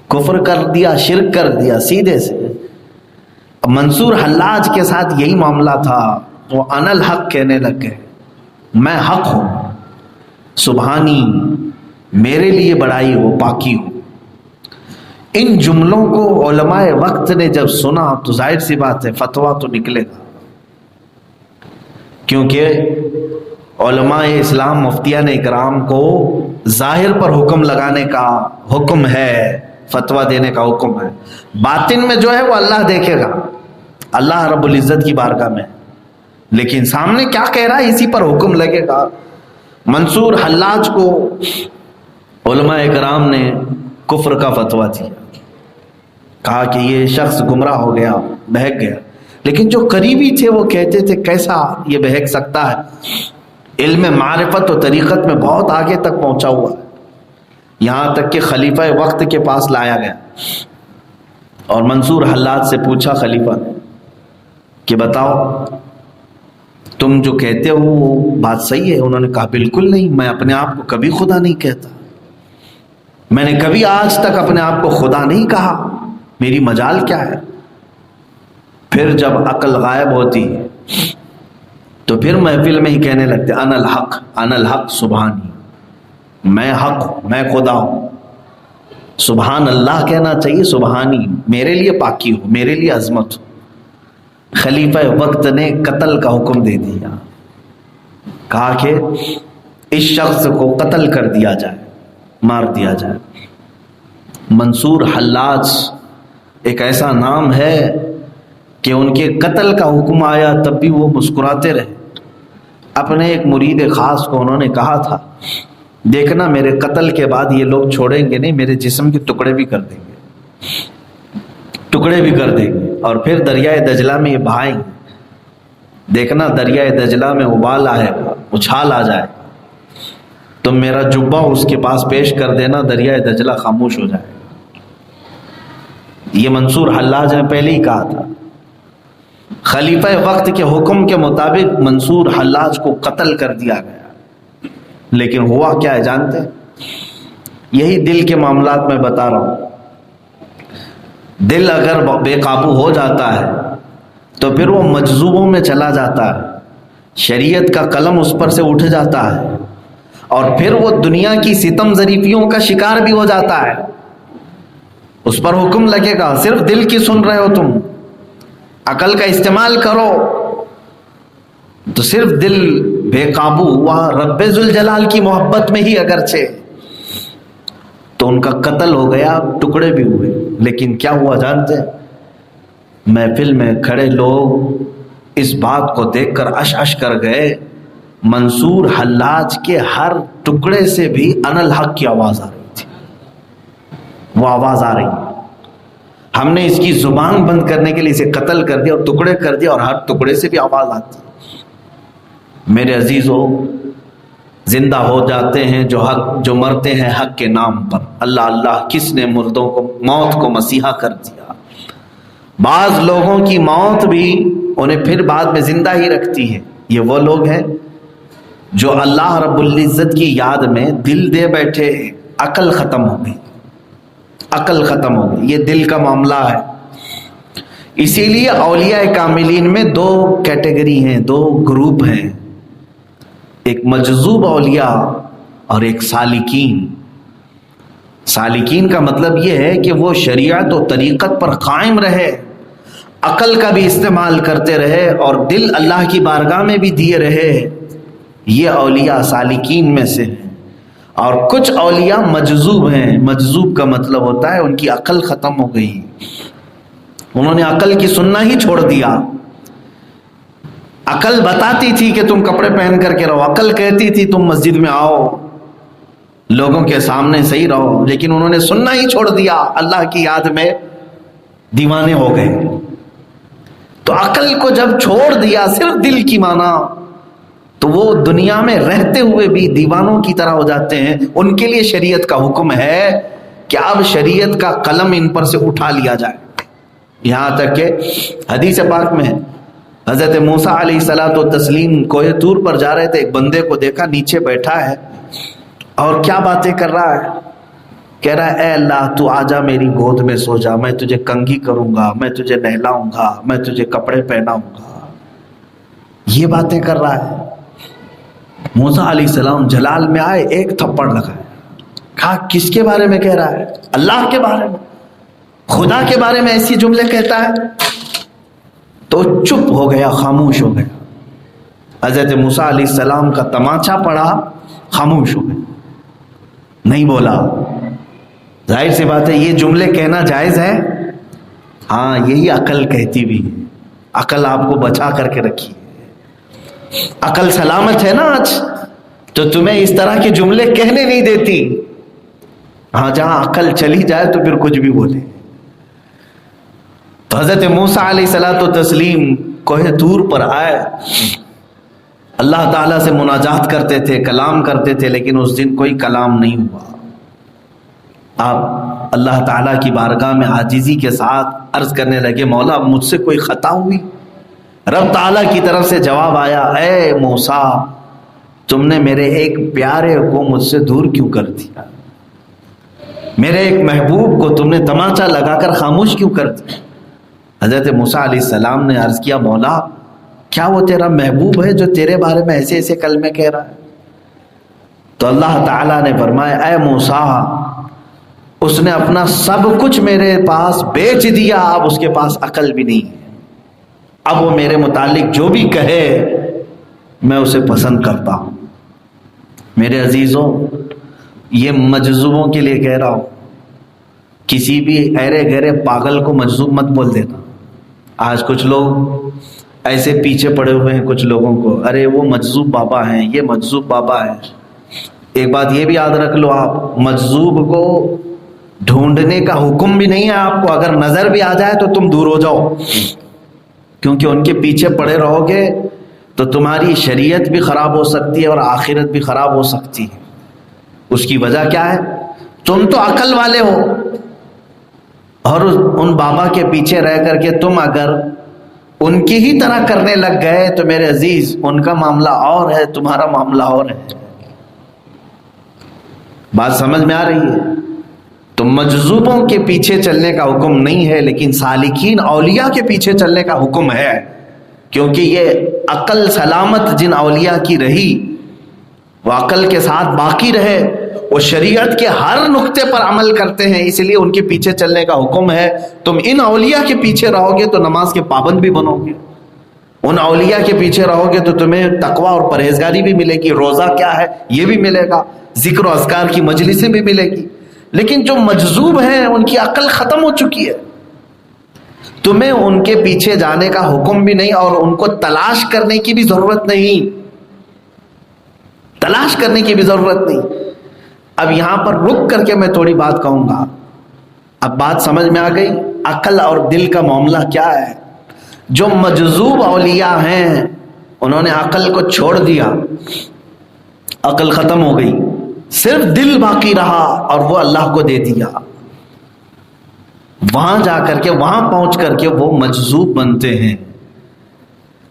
S1: کفر کر دیا، شرک کر دیا سیدھے سے۔ منصور حلاج کے ساتھ یہی معاملہ تھا، وہ انا الحق کہنے لگ گئے، میں حق ہوں، سبحانی، میرے لیے بڑائی ہو، پاکی ہو۔ ان جملوں کو علماء وقت نے جب سنا تو ظاہر سی بات ہے فتویٰ تو نکلے گا، کیونکہ علماء اسلام مفتیان اکرام کو ظاہر پر حکم لگانے کا حکم ہے، فتویٰ دینے کا حکم ہے، باطن میں جو ہے وہ اللہ دیکھے گا، اللہ رب العزت کی بارگاہ میں، لیکن سامنے کیا کہہ رہا ہے اسی پر حکم لگے گا۔ منصور حلاج کو علماء اکرام نے کفر کا فتویٰ دیا، کہا کہ یہ شخص گمراہ ہو گیا، بہک گیا، لیکن جو قریبی تھے وہ کہتے تھے کیسا یہ بہک سکتا ہے، علم معرفت و طریقت میں بہت آگے تک پہنچا ہوا ہے، یہاں تک کہ خلیفہ وقت کے پاس لایا گیا اور منصور حلاج سے پوچھا خلیفہ نے کہ بتاؤ تم جو کہتے ہو وہ بات صحیح ہے؟ انہوں نے کہا بالکل نہیں، میں اپنے آپ کو کبھی خدا نہیں کہتا، میں نے کبھی آج تک اپنے آپ کو خدا نہیں کہا، میری مجال کیا ہے؟ پھر جب عقل غائب ہوتی ہے تو پھر محفل میں ہی کہنے لگتے انا الحق، انا الحق سبحانی، میں حق ہوں، میں خدا ہوں۔ سبحان اللہ کہنا چاہیے، سبحانی، میرے لیے پاکی ہو، میرے لیے عظمت ہو۔ خلیفہ وقت نے قتل کا حکم دے دیا، کہا کہ اس شخص کو قتل کر دیا جائے، مار دیا جائے۔ منصور حلاج ایک ایسا نام ہے کہ ان کے قتل کا حکم آیا تب بھی وہ مسکراتے رہے۔ اپنے ایک مرید خاص کو انہوں نے کہا تھا دیکھنا میرے قتل کے بعد یہ لوگ چھوڑیں گے نہیں، میرے جسم کے ٹکڑے بھی کر دیں گے، ٹکڑے بھی کر دیں گے، اور پھر دریائے دجلہ میں یہ بہائیں گے، دیکھنا دریائے دجلہ میں ابال آئے گا، اچھال آ جائے گا، تم میرا جبہ اس کے پاس پیش کر دینا، دریائے دجلہ خاموش ہو جائے گا۔ یہ منصور حلاج نے پہلے ہی کہا تھا۔ خلیفہ وقت کے حکم کے مطابق منصور حلاج کو قتل کر دیا گیا، لیکن ہوا کیا ہے جانتے ہیں؟ یہی دل کے معاملات میں بتا رہا ہوں، دل اگر بے قابو ہو جاتا ہے تو پھر وہ مجذوبوں میں چلا جاتا ہے، شریعت کا قلم اس پر سے اٹھ جاتا ہے، اور پھر وہ دنیا کی ستم ظریفیوں کا شکار بھی ہو جاتا ہے۔ اس پر حکم لگے گا، صرف دل کی سن رہے ہو تم، عقل کا استعمال کرو، تو صرف دل بے قابو ہوا، رب ذوالجلال کی محبت میں ہی اگرچہ تو ان کا قتل ہو گیا، ٹکڑے بھی ہوئے. لیکن کیا ہوا جانتے ہیں؟ محفل میں کھڑے لوگ اس بات کو دیکھ کر اش اش کر گئے. منصور حلاج کے ہر ٹکڑے سے بھی ان الحق کی آواز آ رہی تھی. وہ آواز آ رہی، ہم نے اس کی زبان بند کرنے کے لیے اسے قتل کر دیا اور ٹکڑے کر دیا، اور ہر ٹکڑے سے بھی آواز آتی. میرے عزیزو، زندہ ہو جاتے ہیں جو مرتے ہیں حق کے نام پر. اللہ اللہ، کس نے مردوں کو، موت کو مسیحا کر دیا. بعض لوگوں کی موت بھی انہیں پھر بعد میں زندہ ہی رکھتی ہے. یہ وہ لوگ ہیں جو اللہ رب العزت کی یاد میں دل دے بیٹھے، عقل ختم ہو گئی، عقل ختم ہو گئی. یہ دل کا معاملہ ہے. اسی لیے اولیاء کاملین میں دو کیٹیگری ہیں، دو گروپ ہیں، ایک مجذوب اولیاء اور ایک سالکین. سالکین کا مطلب یہ ہے کہ وہ شریعت و طریقت پر قائم رہے، عقل کا بھی استعمال کرتے رہے اور دل اللہ کی بارگاہ میں بھی دیے رہے. یہ اولیاء سالکین میں سے ہیں. اور کچھ اولیاء مجذوب ہیں. مجذوب کا مطلب ہوتا ہے ان کی عقل ختم ہو گئی، انہوں نے عقل کی سننا ہی چھوڑ دیا. عقل بتاتی تھی کہ تم کپڑے پہن کر کے رہو، عقل کہتی تھی تم مسجد میں آؤ، لوگوں کے سامنے صحیح رہو، لیکن انہوں نے سننا ہی چھوڑ دیا، اللہ کی یاد میں دیوانے ہو گئے. تو عقل کو جب چھوڑ دیا، صرف دل کی مانا، تو وہ دنیا میں رہتے ہوئے بھی دیوانوں کی طرح ہو جاتے ہیں. ان کے لیے شریعت کا حکم ہے کہ اب شریعت کا قلم ان پر سے اٹھا لیا جائے. یہاں تک کہ حدیث پاک میں حضرت موسیٰ علیہ الصلوۃ والتسلیم کوہ طور پر جا رہے تھے، ایک بندے کو دیکھا نیچے بیٹھا ہے اور کیا باتیں کر رہا ہے. کہہ رہا ہے اے اللہ تو آجا میری گود میں سو جا، میں تجھے کنگھی کروں گا، میں تجھے نہلاؤں گا، میں تجھے کپڑے پہناؤں گا. یہ باتیں کر رہا ہے. موسیٰ علیہ السلام جلال میں آئے، ایک تھپڑ لگائے. کہا کس کے بارے میں کہہ رہا ہے؟ اللہ کے بارے میں، خدا کے بارے میں ایسی جملے کہتا ہے؟ تو چپ ہو گیا، خاموش ہو گیا. حضرت موسیٰ علیہ السلام کا تماچا پڑا، خاموش ہو گئے، نہیں بولا. ظاہر سی بات ہے یہ جملے کہنا جائز ہے؟ ہاں، یہی عقل کہتی بھی ہے. عقل آپ کو بچا کر کے رکھی، عقل سلامت ہے نا آج، تو تمہیں اس طرح کے جملے کہنے نہیں دیتی. ہاں، جہاں عقل چلی جائے تو پھر کچھ بھی بولے. تو حضرت موسیٰ علیہ الصلوۃ والتسلیم کوہ طور پر آئے، اللہ تعالیٰ سے مناجات کرتے تھے، کلام کرتے تھے، لیکن اس دن کوئی کلام نہیں ہوا. آپ اللہ تعالیٰ کی بارگاہ میں عاجزی کے ساتھ عرض کرنے لگے، مولا مجھ سے کوئی خطا ہوئی؟ رب تعالیٰ کی طرف سے جواب آیا، اے موسیٰ تم نے میرے ایک پیارے کو مجھ سے دور کیوں کر دیا؟ میرے ایک محبوب کو تم نے تماچا لگا کر خاموش کیوں کر دیا؟ حضرت موسیٰ علیہ السلام نے عرض کیا، مولا کیا وہ تیرا محبوب ہے جو تیرے بارے میں ایسے ایسے کلمے کہہ رہا ہے؟ تو اللہ تعالیٰ نے فرمایا، اے موسیٰ اس نے اپنا سب کچھ میرے پاس بیچ دیا، اب اس کے پاس عقل بھی نہیں ہے. اب وہ میرے متعلق جو بھی کہے میں اسے پسند کرتا ہوں. میرے عزیزوں، یہ مجذوبوں کے لیے کہہ رہا ہوں، کسی بھی ایرے گہرے پاگل کو مجذوب مت بول دینا. آج کچھ لوگ ایسے پیچھے پڑے ہوئے ہیں کچھ لوگوں کو، ارے وہ مجذوب بابا ہیں، یہ مجذوب بابا ہے. ایک بات یہ بھی یاد رکھ لو، آپ مجذوب کو ڈھونڈنے کا حکم بھی نہیں ہے آپ کو. اگر نظر بھی آ جائے تو تم دور ہو جاؤ، کیونکہ ان کے پیچھے پڑے رہو گے تو تمہاری شریعت بھی خراب ہو سکتی ہے اور آخرت بھی خراب ہو سکتی ہے. اس کی وجہ کیا ہے؟ تم تو عقل والے ہو، اور ان بابا کے پیچھے رہ کر کے تم اگر ان کی ہی طرح کرنے لگ گئے تو میرے عزیز ان کا معاملہ اور ہے، تمہارا معاملہ اور ہے. بات سمجھ میں آ رہی ہے؟ تو مجذوبوں کے پیچھے چلنے کا حکم نہیں ہے، لیکن سالکین اولیاء کے پیچھے چلنے کا حکم ہے. کیونکہ یہ عقل سلامت جن اولیاء کی رہی، وہ عقل کے ساتھ باقی رہے، وہ شریعت کے ہر نقطے پر عمل کرتے ہیں، اس لیے ان کے پیچھے چلنے کا حکم ہے. تم ان اولیاء کے پیچھے رہو گے تو نماز کے پابند بھی بنو گے، ان اولیاء کے پیچھے رہو گے تو تمہیں تقوی اور پرہیزگاری بھی ملے گی، روزہ کیا ہے یہ بھی ملے گا، ذکر و اذکار کی مجلسیں بھی ملے گی. لیکن جو مجذوب ہیں ان کی عقل ختم ہو چکی ہے، تمہیں ان کے پیچھے جانے کا حکم بھی نہیں اور ان کو تلاش کرنے کی بھی ضرورت نہیں، تلاش کرنے کی بھی ضرورت نہیں۔ اب یہاں پر رک کر کے میں تھوڑی بات کہوں گا، اب بات سمجھ میں آ گئی عقل اور دل کا معاملہ کیا ہے۔ جو مجذوب اولیاء ہیں انہوں نے عقل کو چھوڑ دیا، عقل ختم ہو گئی، صرف دل باقی رہا اور وہ اللہ کو دے دیا۔ وہاں جا کر کے، وہاں پہنچ کر کے وہ مجذوب بنتے ہیں۔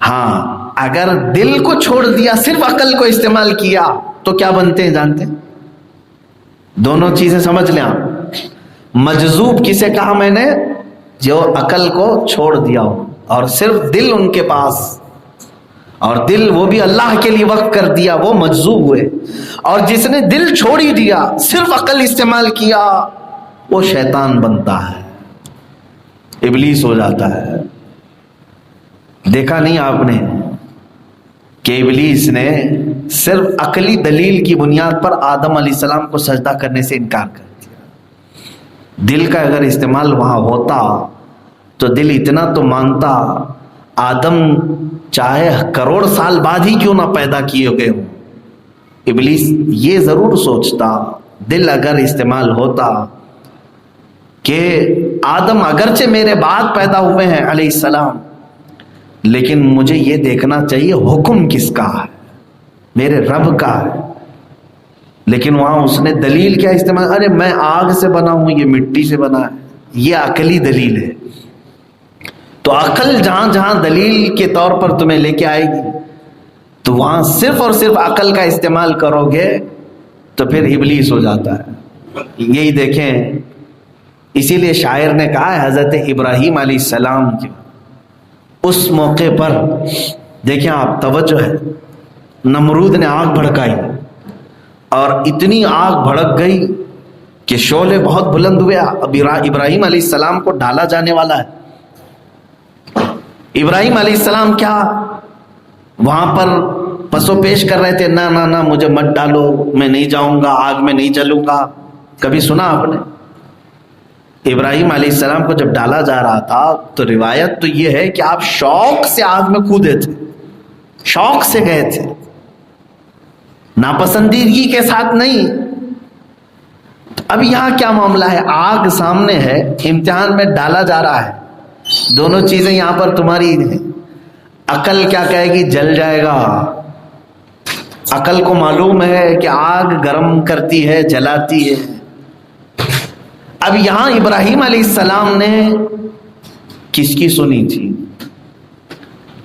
S1: ہاں اگر دل کو چھوڑ دیا، صرف عقل کو استعمال کیا تو کیا بنتے ہیں جانتے ہیں؟ دونوں چیزیں سمجھ لیں آپ۔ مجذوب کسے کہا میں نے؟ جو عقل کو چھوڑ دیا ہو اور صرف دل ان کے پاس، اور دل وہ بھی اللہ کے لیے وقف کر دیا، وہ مجذوب ہوئے۔ اور جس نے دل چھوڑ ہی دیا، صرف عقل استعمال کیا، وہ شیطان بنتا ہے، ابلیس ہو جاتا ہے۔ دیکھا نہیں آپ نے کہ ابلیس نے صرف عقلی دلیل کی بنیاد پر آدم علیہ السلام کو سجدہ کرنے سے انکار کر دیا۔ دل کا اگر استعمال وہاں ہوتا تو دل اتنا تو مانتا، آدم چاہے کروڑ سال بعد ہی کیوں نہ پیدا کیے گئے ہوں، ابلیس یہ ضرور سوچتا، دل اگر استعمال ہوتا کہ آدم اگرچہ میرے بعد پیدا ہوئے ہیں علیہ السلام، لیکن مجھے یہ دیکھنا چاہیے حکم کس کا ہے، میرے رب کا ہے۔ لیکن وہاں اس نے دلیل کیا استعمال؟ ارے میں آگ سے بنا ہوں، یہ مٹی سے بنا ہے، یہ عقلی دلیل ہے۔ تو عقل جہاں جہاں دلیل کے طور پر تمہیں لے کے آئے گی تو وہاں صرف اور صرف عقل کا استعمال کرو گے تو پھر ابلیس ہو جاتا ہے۔ یہی دیکھیں، اسی لیے شاعر نے کہا ہے حضرت ابراہیم علیہ السلام کے اس موقع پر دیکھیں آپ، توجہ ہے، نمرود نے آگ بھڑکائی اور اتنی آگ بھڑک گئی کہ شعلے بہت بلند ہوئے۔ اب ابراہیم علیہ السلام کو ڈالا جانے والا ہے۔ ابراہیم علیہ السلام کیا وہاں پر پسو پیش کر رہے تھے؟ نہ نہ نہ، مجھے مت ڈالو، میں نہیں جاؤں گا، آگ میں نہیں جلوں گا۔ کبھی سنا آپ نے؟ ابراہیم علیہ السلام کو جب ڈالا جا رہا تھا تو روایت تو یہ ہے کہ آپ شوق سے آگ میں کودے تھے، شوق سے گئے تھے، ناپسندیدگی کے ساتھ نہیں۔ اب یہاں کیا معاملہ ہے؟ آگ سامنے ہے، امتحان میں ڈالا جا رہا ہے، دونوں چیزیں یہاں پر تمہاری ہیں۔ عقل کیا کہے گی؟ جل جائے گا۔ عقل کو معلوم ہے کہ آگ گرم کرتی ہے، جلاتی ہے۔ اب یہاں ابراہیم علیہ السلام نے کس کی سنی تھی؟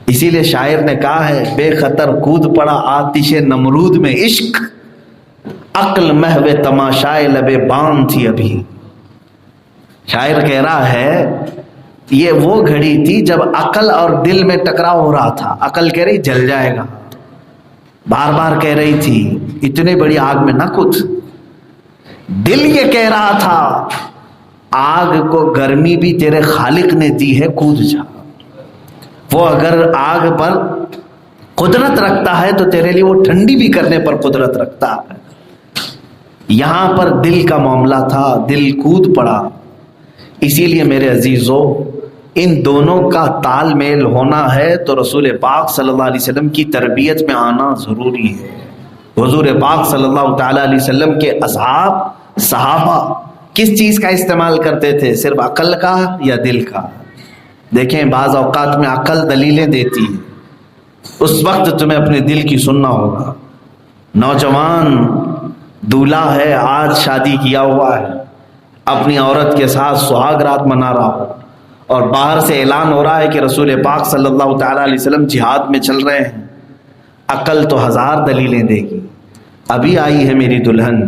S1: اسی لیے شاعر نے کہا ہے، بے خطر کود پڑا آتش نمرود میں عشق، عقل محو تماشائے لبے بام تھی ابھی۔ شاعر کہہ رہا ہے یہ وہ گھڑی تھی جب عقل اور دل میں ٹکراؤ ہو رہا تھا۔ عقل کہہ رہی جل جائے گا، بار بار کہہ رہی تھی اتنے بڑی آگ میں نہ کود۔ دل یہ کہہ رہا تھا آگ کو گرمی بھی تیرے خالق نے دی ہے، کود جا۔ وہ اگر آگ پر قدرت رکھتا ہے تو تیرے لیے وہ ٹھنڈی بھی کرنے پر قدرت رکھتا ہے۔ یہاں پر دل کا معاملہ تھا، دل کود پڑا۔ اسی لیے میرے عزیزو، ان دونوں کا تال میل ہونا ہے تو رسول پاک صلی اللہ علیہ وسلم کی تربیت میں آنا ضروری ہے۔ حضور پاک صلی اللہ تعالیٰ علیہ وسلم کے اصحاب، صحابہ کس چیز کا استعمال کرتے تھے؟ صرف عقل کا یا دل کا؟ دیکھیں بعض اوقات میں عقل دلیلیں دیتی ہے، اس وقت تمہیں اپنے دل کی سننا ہوگا۔ نوجوان دولہا ہے، آج شادی کیا ہوا ہے، اپنی عورت کے ساتھ سہاگ رات منا رہا ہو اور باہر سے اعلان ہو رہا ہے کہ رسول پاک صلی اللہ تعالیٰ علیہ وسلم جہاد میں چل رہے ہیں۔ عقل تو ہزار دلیلیں دے گی، ابھی آئی ہے میری دلہن،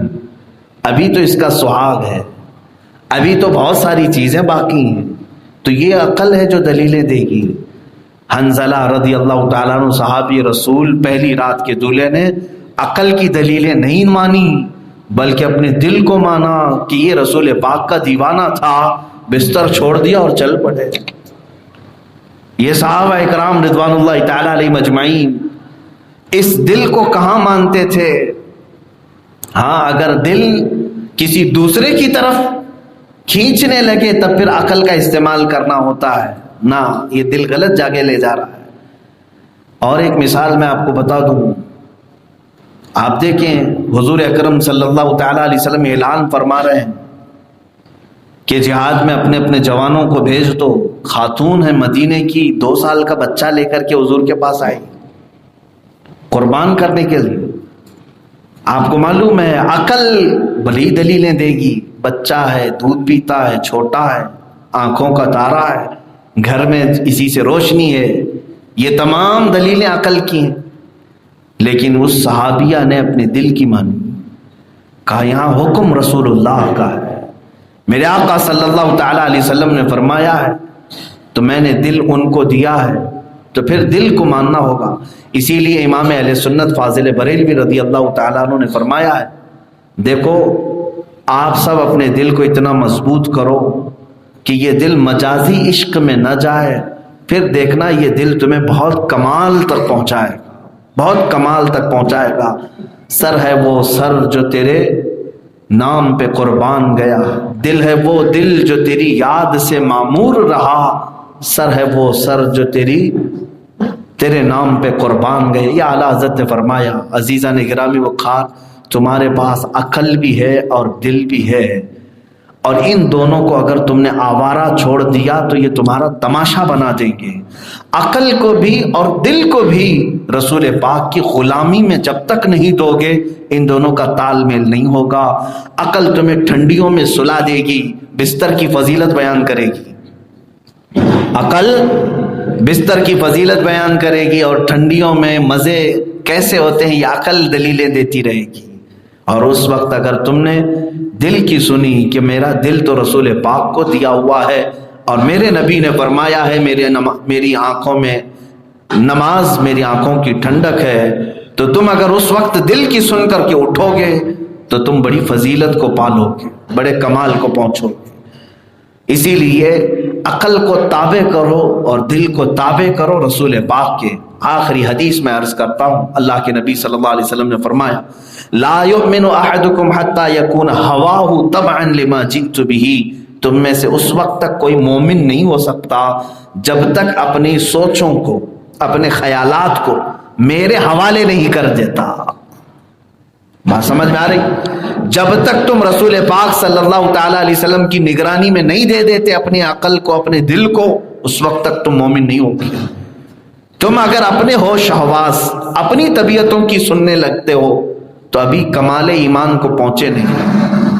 S1: ابھی تو اس کا سہاگ ہے، ابھی تو بہت ساری چیزیں باقی ہیں، تو یہ عقل ہے جو دلیلیں دے گی۔ حنظلہ رضی اللہ تعالیٰ عنہ صحابی رسول، پہلی رات کے دولہے نے عقل کی دلیلیں نہیں مانی بلکہ اپنے دل کو مانا کہ یہ رسول پاک کا دیوانہ تھا، بستر چھوڑ دیا اور چل پڑے۔ یہ صحابہ اکرام رضوان اللہ تعالیٰ علیہ مجمعین اس دل کو کہاں مانتے تھے؟ ہاں اگر دل کسی دوسرے کی طرف کھینچنے لگے تب پھر عقل کا استعمال کرنا ہوتا ہے. نہ، یہ دل غلط جگہ لے جا رہا ہے. اور ایک مثال میں آپ کو بتا دوں. آپ دیکھیں حضور اکرم صلی اللہ تعالیٰ علیہ وسلم اعلان فرما رہے ہیں کہ جہاد میں اپنے اپنے جوانوں کو بھیج دو. خاتون ہے مدینے کی، 2 سال کا بچہ لے کر کے حضور کے پاس آئی قربان کرنے کے لیے. آپ کو معلوم ہے عقل بڑی دلیلیں دے گی. بچہ ہے، دودھ پیتا ہے، چھوٹا ہے، آنکھوں کا تارا ہے، گھر میں اسی سے روشنی ہے، یہ تمام دلیلیں عقل کی ہیں. لیکن اس صحابیہ نے اپنے دل کی مانی. کہا یہاں حکم رسول اللہ کا ہے، میرے آقا صلی اللہ تعالیٰ علیہ وسلم نے فرمایا ہے تو میں نے دل ان کو دیا ہے، تو پھر دل کو ماننا ہوگا. اسی لیے امام اہل سنت فاضل بریلوی رضی اللہ تعالیٰ عنہ نے فرمایا ہے دیکھو آپ سب اپنے دل کو اتنا مضبوط کرو کہ یہ دل مجازی عشق میں نہ جائے، پھر دیکھنا یہ دل تمہیں بہت کمال تک پہنچائے گا، بہت کمال تک پہنچائے گا. سر ہے وہ سر جو تیرے نام پہ قربان گیا، دل ہے وہ دل جو تیری یاد سے معمور رہا، سر ہے وہ سر جو تیرے نام پہ قربان گئے. یہ اعلیٰ حضرت نے فرمایا عزیزان گرامی وقار تمہارے پاس عقل بھی ہے اور دل بھی ہے، اور ان دونوں کو اگر تم نے آوارہ چھوڑ دیا تو یہ تمہارا تماشا بنا دیں گے. عقل کو بھی اور دل کو بھی رسول پاک کی غلامی میں جب تک نہیں دو گے ان دونوں کا تال میل نہیں ہوگا. عقل تمہیں ٹھنڈیوں میں سلا دے گی، بستر کی فضیلت بیان کرے گی. عقل بستر کی فضیلت بیان کرے گی اور ٹھنڈیوں میں مزے کیسے ہوتے ہیں یہ عقل دلیلیں دیتی رہے گی. اور اس وقت اگر تم نے دل کی سنی کہ میرا دل تو رسول پاک کو دیا ہوا ہے اور میرے نبی نے فرمایا ہے میری آنکھوں میں نماز میری آنکھوں کی ٹھنڈک ہے، تو تم اگر اس وقت دل کی سن کر کے اٹھو گے تو تم بڑی فضیلت کو پالو گے، بڑے کمال کو پہنچو گے. اسی لیے عقل کو تابع کرو اور دل کو تابع کرو رسول پاک کے. آخری حدیث میں عرض کرتا ہوں، اللہ کے نبی صلی اللہ علیہ وسلم نے فرمایا لا یؤمن احدکم حتی یکون ہواہ تبعا لما جئت بہ. تم میں سے اس وقت تک کوئی مومن نہیں ہو سکتا جب تک اپنی سوچوں کو، اپنے خیالات کو میرے حوالے نہیں کر دیتا. بات سمجھ میں آ رہی؟ جب تک تم رسول پاک صلی اللہ تعالیٰ علیہ وسلم کی نگرانی میں نہیں دے دیتے اپنی عقل کو، اپنے دل کو، اس وقت تک تم مومن نہیں ہوگے. تم اگر اپنے ہوش حواس، اپنی طبیعتوں کی سننے لگتے ہو تو ابھی کمال ایمان کو پہنچے نہیں.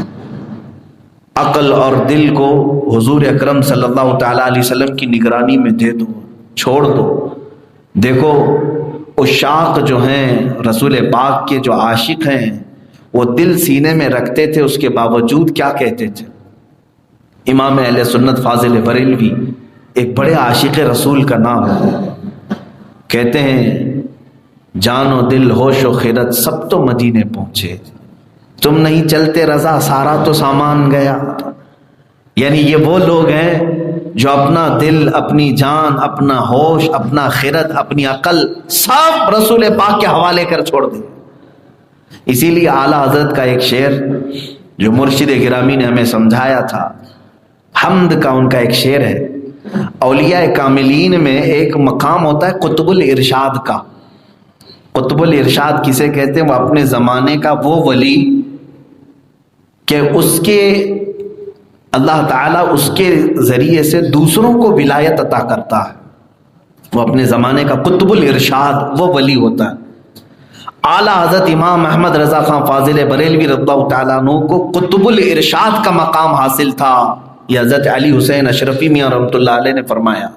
S1: عقل اور دل کو حضور اکرم صلی اللہ تعالیٰ علیہ وسلم کی نگرانی میں دے دو، چھوڑ دو. دیکھو عشاق جو ہیں رسول پاک کے، جو عاشق ہیں، وہ دل سینے میں رکھتے تھے، اس کے باوجود کیا کہتے تھے؟ امام اہل سنت فاضل بریلوی ایک بڑے عاشق رسول کا نام ہے، کہتے ہیں جان و دل ہوش و خیرت سب تو مدینے پہنچے، تم نہیں چلتے رضا سارا تو سامان گیا. یعنی یہ وہ لوگ ہیں جو اپنا دل، اپنی جان، اپنا ہوش، اپنا خیرت، اپنی عقل سب رسول پاک کے حوالے کر چھوڑ دیں. اسی لیے اعلیٰ حضرت کا ایک شعر جو مرشد گرامی نے ہمیں سمجھایا تھا، حمد کا ان کا ایک شعر ہے. اولیاء کاملین میں ایک مقام ہوتا ہے قطب الارشاد کا. قطب الارشاد کسے کہتے ہیں؟ وہ اپنے زمانے کا وہ ولی کہ اس کے اللہ تعالیٰ اس کے ذریعے سے دوسروں کو ولایت عطا کرتا ہے. وہ اپنے زمانے کا قطب الارشاد وہ ولی ہوتا ہے. اعلیٰ حضرت امام احمد رضا خان فاضل بریلوی رضی اللہ تعالیٰ عنہ کو قطب الارشاد کا مقام حاصل تھا. یہ حضرت علی حسین اشرفی میاں رحمۃ اللہ علیہ نے فرمایا.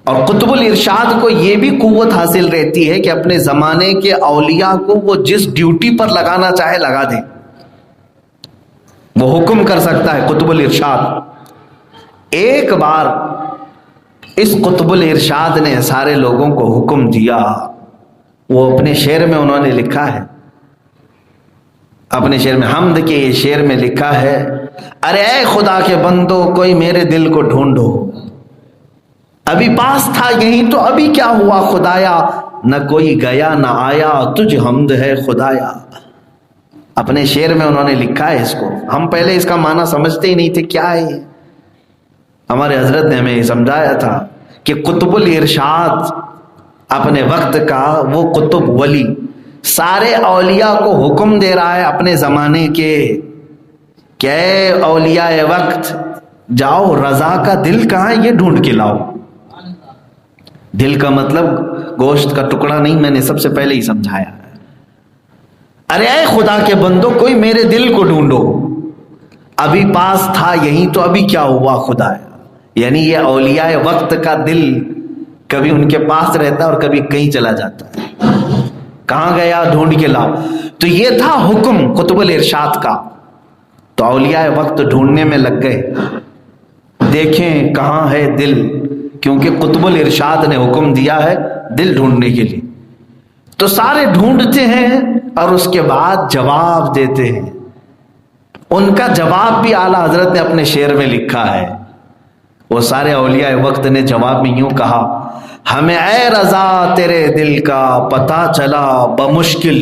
S1: اور قطب الارشاد کو یہ بھی قوت حاصل رہتی ہے کہ اپنے زمانے کے اولیاء کو وہ جس ڈیوٹی پر لگانا چاہے لگا دے، وہ حکم کر سکتا ہے قطب الارشاد. ایک بار اس قطب الارشاد نے سارے لوگوں کو حکم دیا. وہ اپنے شعر میں انہوں نے لکھا ہے، اپنے شعر میں حمد کے یہ شعر میں لکھا ہے، ارے اے خدا کے بندو کوئی میرے دل کو ڈھونڈو، ابھی پاس تھا یہیں تو ابھی کیا ہوا خدایا، نہ کوئی گیا نہ آیا تجھ حمد ہے خدایا. اپنے شعر میں انہوں نے لکھا ہے اس کو. ہم پہلے اس کا معنی سمجھتے ہی نہیں تھے کیا ہے یہ. ہمارے حضرت نے ہمیں سمجھایا تھا کہ قطب الارشاد اپنے وقت کا وہ قطب ولی سارے اولیاء کو حکم دے رہا ہے اپنے زمانے کے کہ اے اولیاء وقت جاؤ رضا کا دل کہاں ہے یہ ڈھونڈ کے لاؤ. دل کا مطلب گوشت کا ٹکڑا نہیں, میں نے سب سے پہلے ہی سمجھایا. ارے اے خدا کے بندو کوئی میرے دل کو ڈھونڈو, ابھی پاس تھا یہیں تو ابھی کیا ہوا خدا. یعنی یہ اولیاء وقت کا دل کبھی ان کے پاس رہتا اور کبھی کہیں چلا جاتا ہے. کہاں گیا ڈھونڈ کے لاؤ. تو یہ تھا حکم قطب الارشاد کا. تو اولیاء وقت ڈھونڈنے میں لگ گئے, دیکھیں کہاں ہے دل, کیونکہ قطب الارشاد نے حکم دیا ہے دل ڈھونڈنے کے لیے. تو سارے ڈھونڈتے ہیں اور اس کے بعد جواب دیتے ہیں. ان کا جواب بھی اعلیٰ حضرت نے اپنے شعر میں لکھا ہے. وہ سارے اولیاء وقت نے جواب میں یوں کہا, ہمیں اے رضا تیرے دل کا پتہ چلا بمشکل.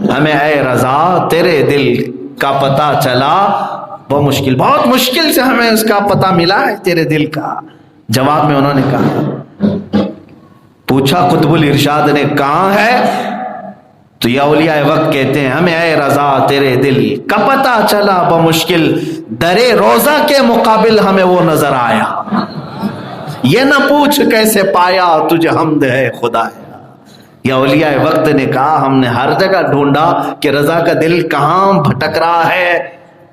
S1: ہمیں اے رضا تیرے دل کا پتہ چلا بمشکل, بہت مشکل سے ہمیں اس کا پتہ ملا ہے تیرے دل کا. جواب میں انہوں نے کہا, پوچھا قطب الارشاد نے کہاں ہے, تو یہ اولیاء وقت کہتے ہیں ہمیں اے رضا تیرے دل کا پتہ چلا بمشکل, درے روزہ کے مقابل ہمیں وہ نظر آیا. یہ نہ پوچھ کیسے پایا تجھے حمد ہے خدا. یہ اولیاء وقت نے کہا ہم نے ہر جگہ ڈھونڈا کہ رضا کا دل کہاں بھٹک رہا ہے,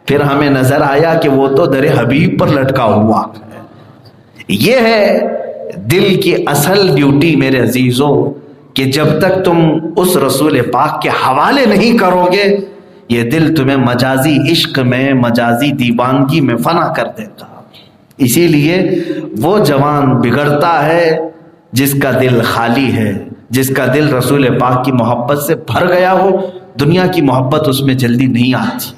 S1: پھر ہمیں نظر آیا کہ وہ تو در حبیب پر لٹکا ہوا. یہ ہے دل کی اصل ڈیوٹی میرے عزیزوں, کہ جب تک تم اس رسول پاک کے حوالے نہیں کرو گے یہ دل تمہیں مجازی عشق میں مجازی دیوانگی میں فنا کر دیتا. اسی لیے وہ جوان بگڑتا ہے جس کا دل خالی ہے, جس کا دل رسول پاک کی محبت سے بھر گیا ہو. دنیا کی محبت اس میں جلدی نہیں آتی.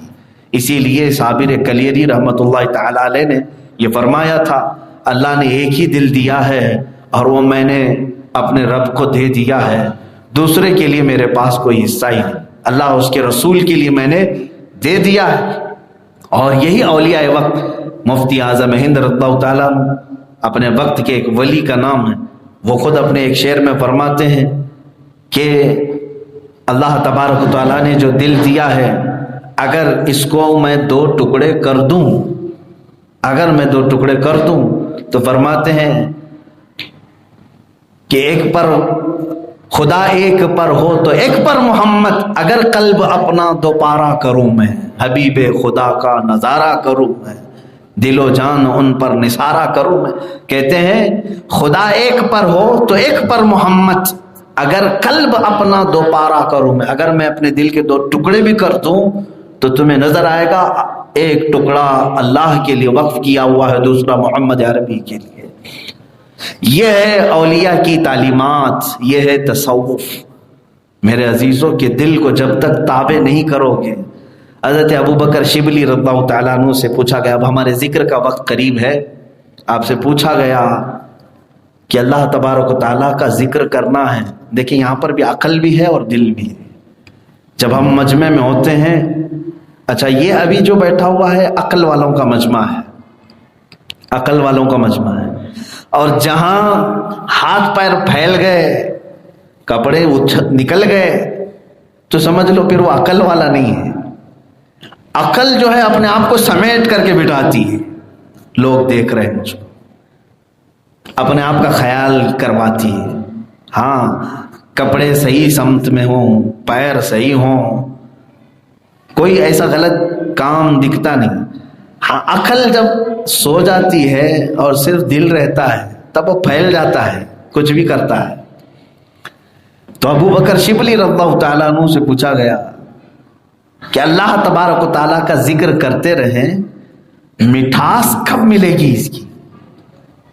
S1: اسی لیے صابر کلیری رحمت اللہ تعالی علیہ نے یہ فرمایا تھا, اللہ نے ایک ہی دل دیا ہے اور وہ میں نے اپنے رب کو دے دیا ہے, دوسرے کے لیے میرے پاس کوئی حصہ ہی نہیں. اللہ اس کے رسول کے لیے میں نے دے دیا ہے. اور یہی اولیاء وقت, مفتی اعظم ہند رضی اللہ تعالیٰ اپنے وقت کے ایک ولی کا نام ہے, وہ خود اپنے ایک شعر میں فرماتے ہیں کہ اللہ تبارک و تعالیٰ نے جو دل دیا ہے اگر اس کو میں 2 ٹکڑے کر دوں, اگر میں 2 ٹکڑے کر دوں تو فرماتے ہیں کہ ایک پر خدا ایک پر ہو تو ایک پر محمد, اگر قلب اپنا دوپارہ کروں میں حبیب خدا کا نظارہ کروں میں, دل و جان ان پر نثارہ کروں میں. کہتے ہیں خدا ایک پر ہو تو ایک پر محمد, اگر قلب اپنا دوپارہ کروں میں, اگر میں اپنے دل کے 2 ٹکڑے بھی کر دوں تو تمہیں نظر آئے گا ایک ٹکڑا اللہ کے لیے وقف کیا ہوا ہے, دوسرا محمد عربی کے لیے. یہ ہے اولیاء کی تعلیمات, یہ ہے تصوف. میرے عزیزوں کے دل کو جب تک تابع نہیں کرو گے. حضرت ابوبکر شبلی رضی اللہ تعالیٰ عنہ سے پوچھا گیا, اب ہمارے ذکر کا وقت قریب ہے, آپ سے پوچھا گیا کہ اللہ تبارک و تعالیٰ کا ذکر کرنا ہے. دیکھیں یہاں پر بھی عقل بھی ہے اور دل بھی ہے. جب ہم مجمع میں ہوتے ہیں, اچھا یہ ابھی جو بیٹھا ہوا ہے عقل والوں کا مجمع ہے, عقل والوں کا مجمع ہے, اور جہاں ہاتھ پیر پھیل گئے, کپڑے نکل گئے, تو سمجھ لو پھر وہ عقل والا نہیں ہے. عقل جو ہے اپنے آپ کو سمیٹ کر کے بٹھاتی ہے, لوگ دیکھ رہے ہیں مجھ کو, اپنے آپ کا خیال کرواتی ہے. ہاں کپڑے صحیح سمت میں ہوں, پیر صحیح ہوں, کوئی ایسا غلط کام دکھتا نہیں. ہاں عقل جب سو جاتی ہے اور صرف دل رہتا ہے تب وہ پھیل جاتا ہے, کچھ بھی کرتا ہے. تو ابوبکر شبلی رضی اللہ تعالیٰ عنہ سے پوچھا گیا کہ اللہ تبارک و تعالیٰ کا ذکر کرتے رہیں, مٹھاس کب ملے گی اس کی,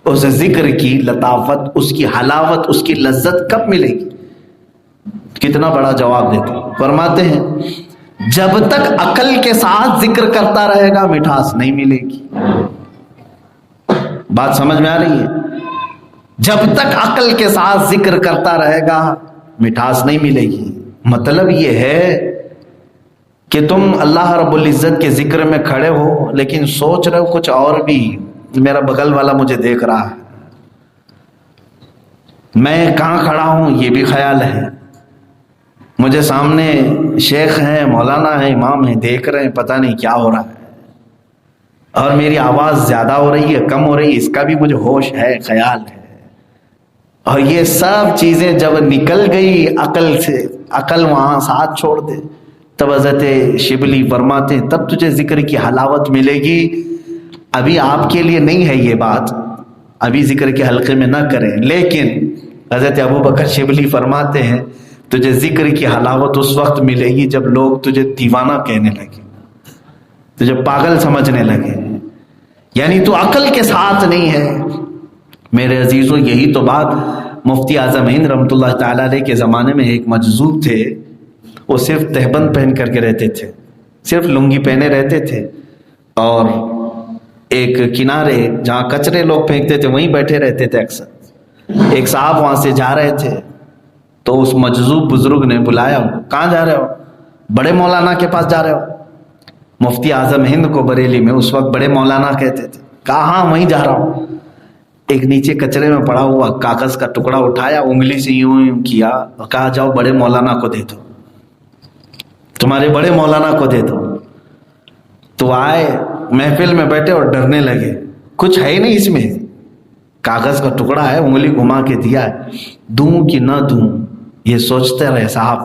S1: اس ذکر کی لطافت, اس کی حلاوت, اس کی لذت کب ملے گی؟ کتنا بڑا جواب دیتے ہیں. فرماتے ہیں جب تک عقل کے ساتھ ذکر کرتا رہے گا مٹھاس نہیں ملے گی. بات سمجھ میں آ رہی ہے؟ جب تک عقل کے ساتھ ذکر کرتا رہے گا مٹھاس نہیں ملے گی. مطلب یہ ہے کہ تم اللہ رب العزت کے ذکر میں کھڑے ہو لیکن سوچ رہے ہو کچھ اور بھی، میرا بغل والا مجھے دیکھ رہا ہے، میں کہاں کھڑا ہوں یہ بھی خیال ہے، مجھے سامنے شیخ ہیں، مولانا ہیں، امام ہیں، دیکھ رہے ہیں، پتہ نہیں کیا ہو رہا ہے، اور میری آواز زیادہ ہو رہی ہے کم ہو رہی ہے اس کا بھی مجھے ہوش ہے، خیال ہے۔ اور یہ سب چیزیں جب نکل گئی عقل سے، عقل وہاں ساتھ چھوڑ دے، تب حضرت شبلی فرماتے ہیں تب تجھے ذکر کی حلاوت ملے گی۔ ابھی آپ کے لیے نہیں ہے یہ بات، ابھی ذکر کے حلقے میں نہ کریں، لیکن حضرت ابوبکر شبلی فرماتے ہیں تجھے ذکر کی حلاوت اس وقت ملے گی جب لوگ تجھے دیوانہ کہنے لگے، تجھے پاگل سمجھنے لگے، یعنی تو عقل کے ساتھ نہیں ہے۔ میرے عزیزوں، یہی تو بات مفتی اعظم ہند رحمۃ اللہ تعالی علیہ کے زمانے میں ایک مجذوب تھے، وہ صرف تہبند پہن کر کے رہتے تھے، صرف لنگی پہنے رہتے تھے، اور ایک کنارے جہاں کچرے لوگ پھینکتے تھے وہیں بیٹھے رہتے تھے اکثر۔ ایک صاحب وہاں سے جا رہے تھے تو اس مجذوب بزرگ نے بلایا، کہاں جا رہے ہو؟ بڑے مولانا کے پاس جا رہے ہو؟ مفتی اعظم ہند کو بریلی میں اس وقت بڑے مولانا کہتے تھے، کہا ہاں وہیں جا رہا ہوں۔ ایک نیچے کچرے میں پڑا ہوا کاغذ کا ٹکڑا اٹھایا، انگلی سے یوں یوں کیا اور کہا جاؤ بڑے مولانا کو دے دو، تمہارے بڑے مولانا کو دے دو۔ تو آئے محفل میں بیٹھے اور ڈرنے لگے، کچھ ہے ہی نہیں اس میں، کاغذ کا ٹکڑا ہے، انگلی گھما کے دیا ہے، دوں کہ نہ دوں یہ سوچتے رہے صاحب۔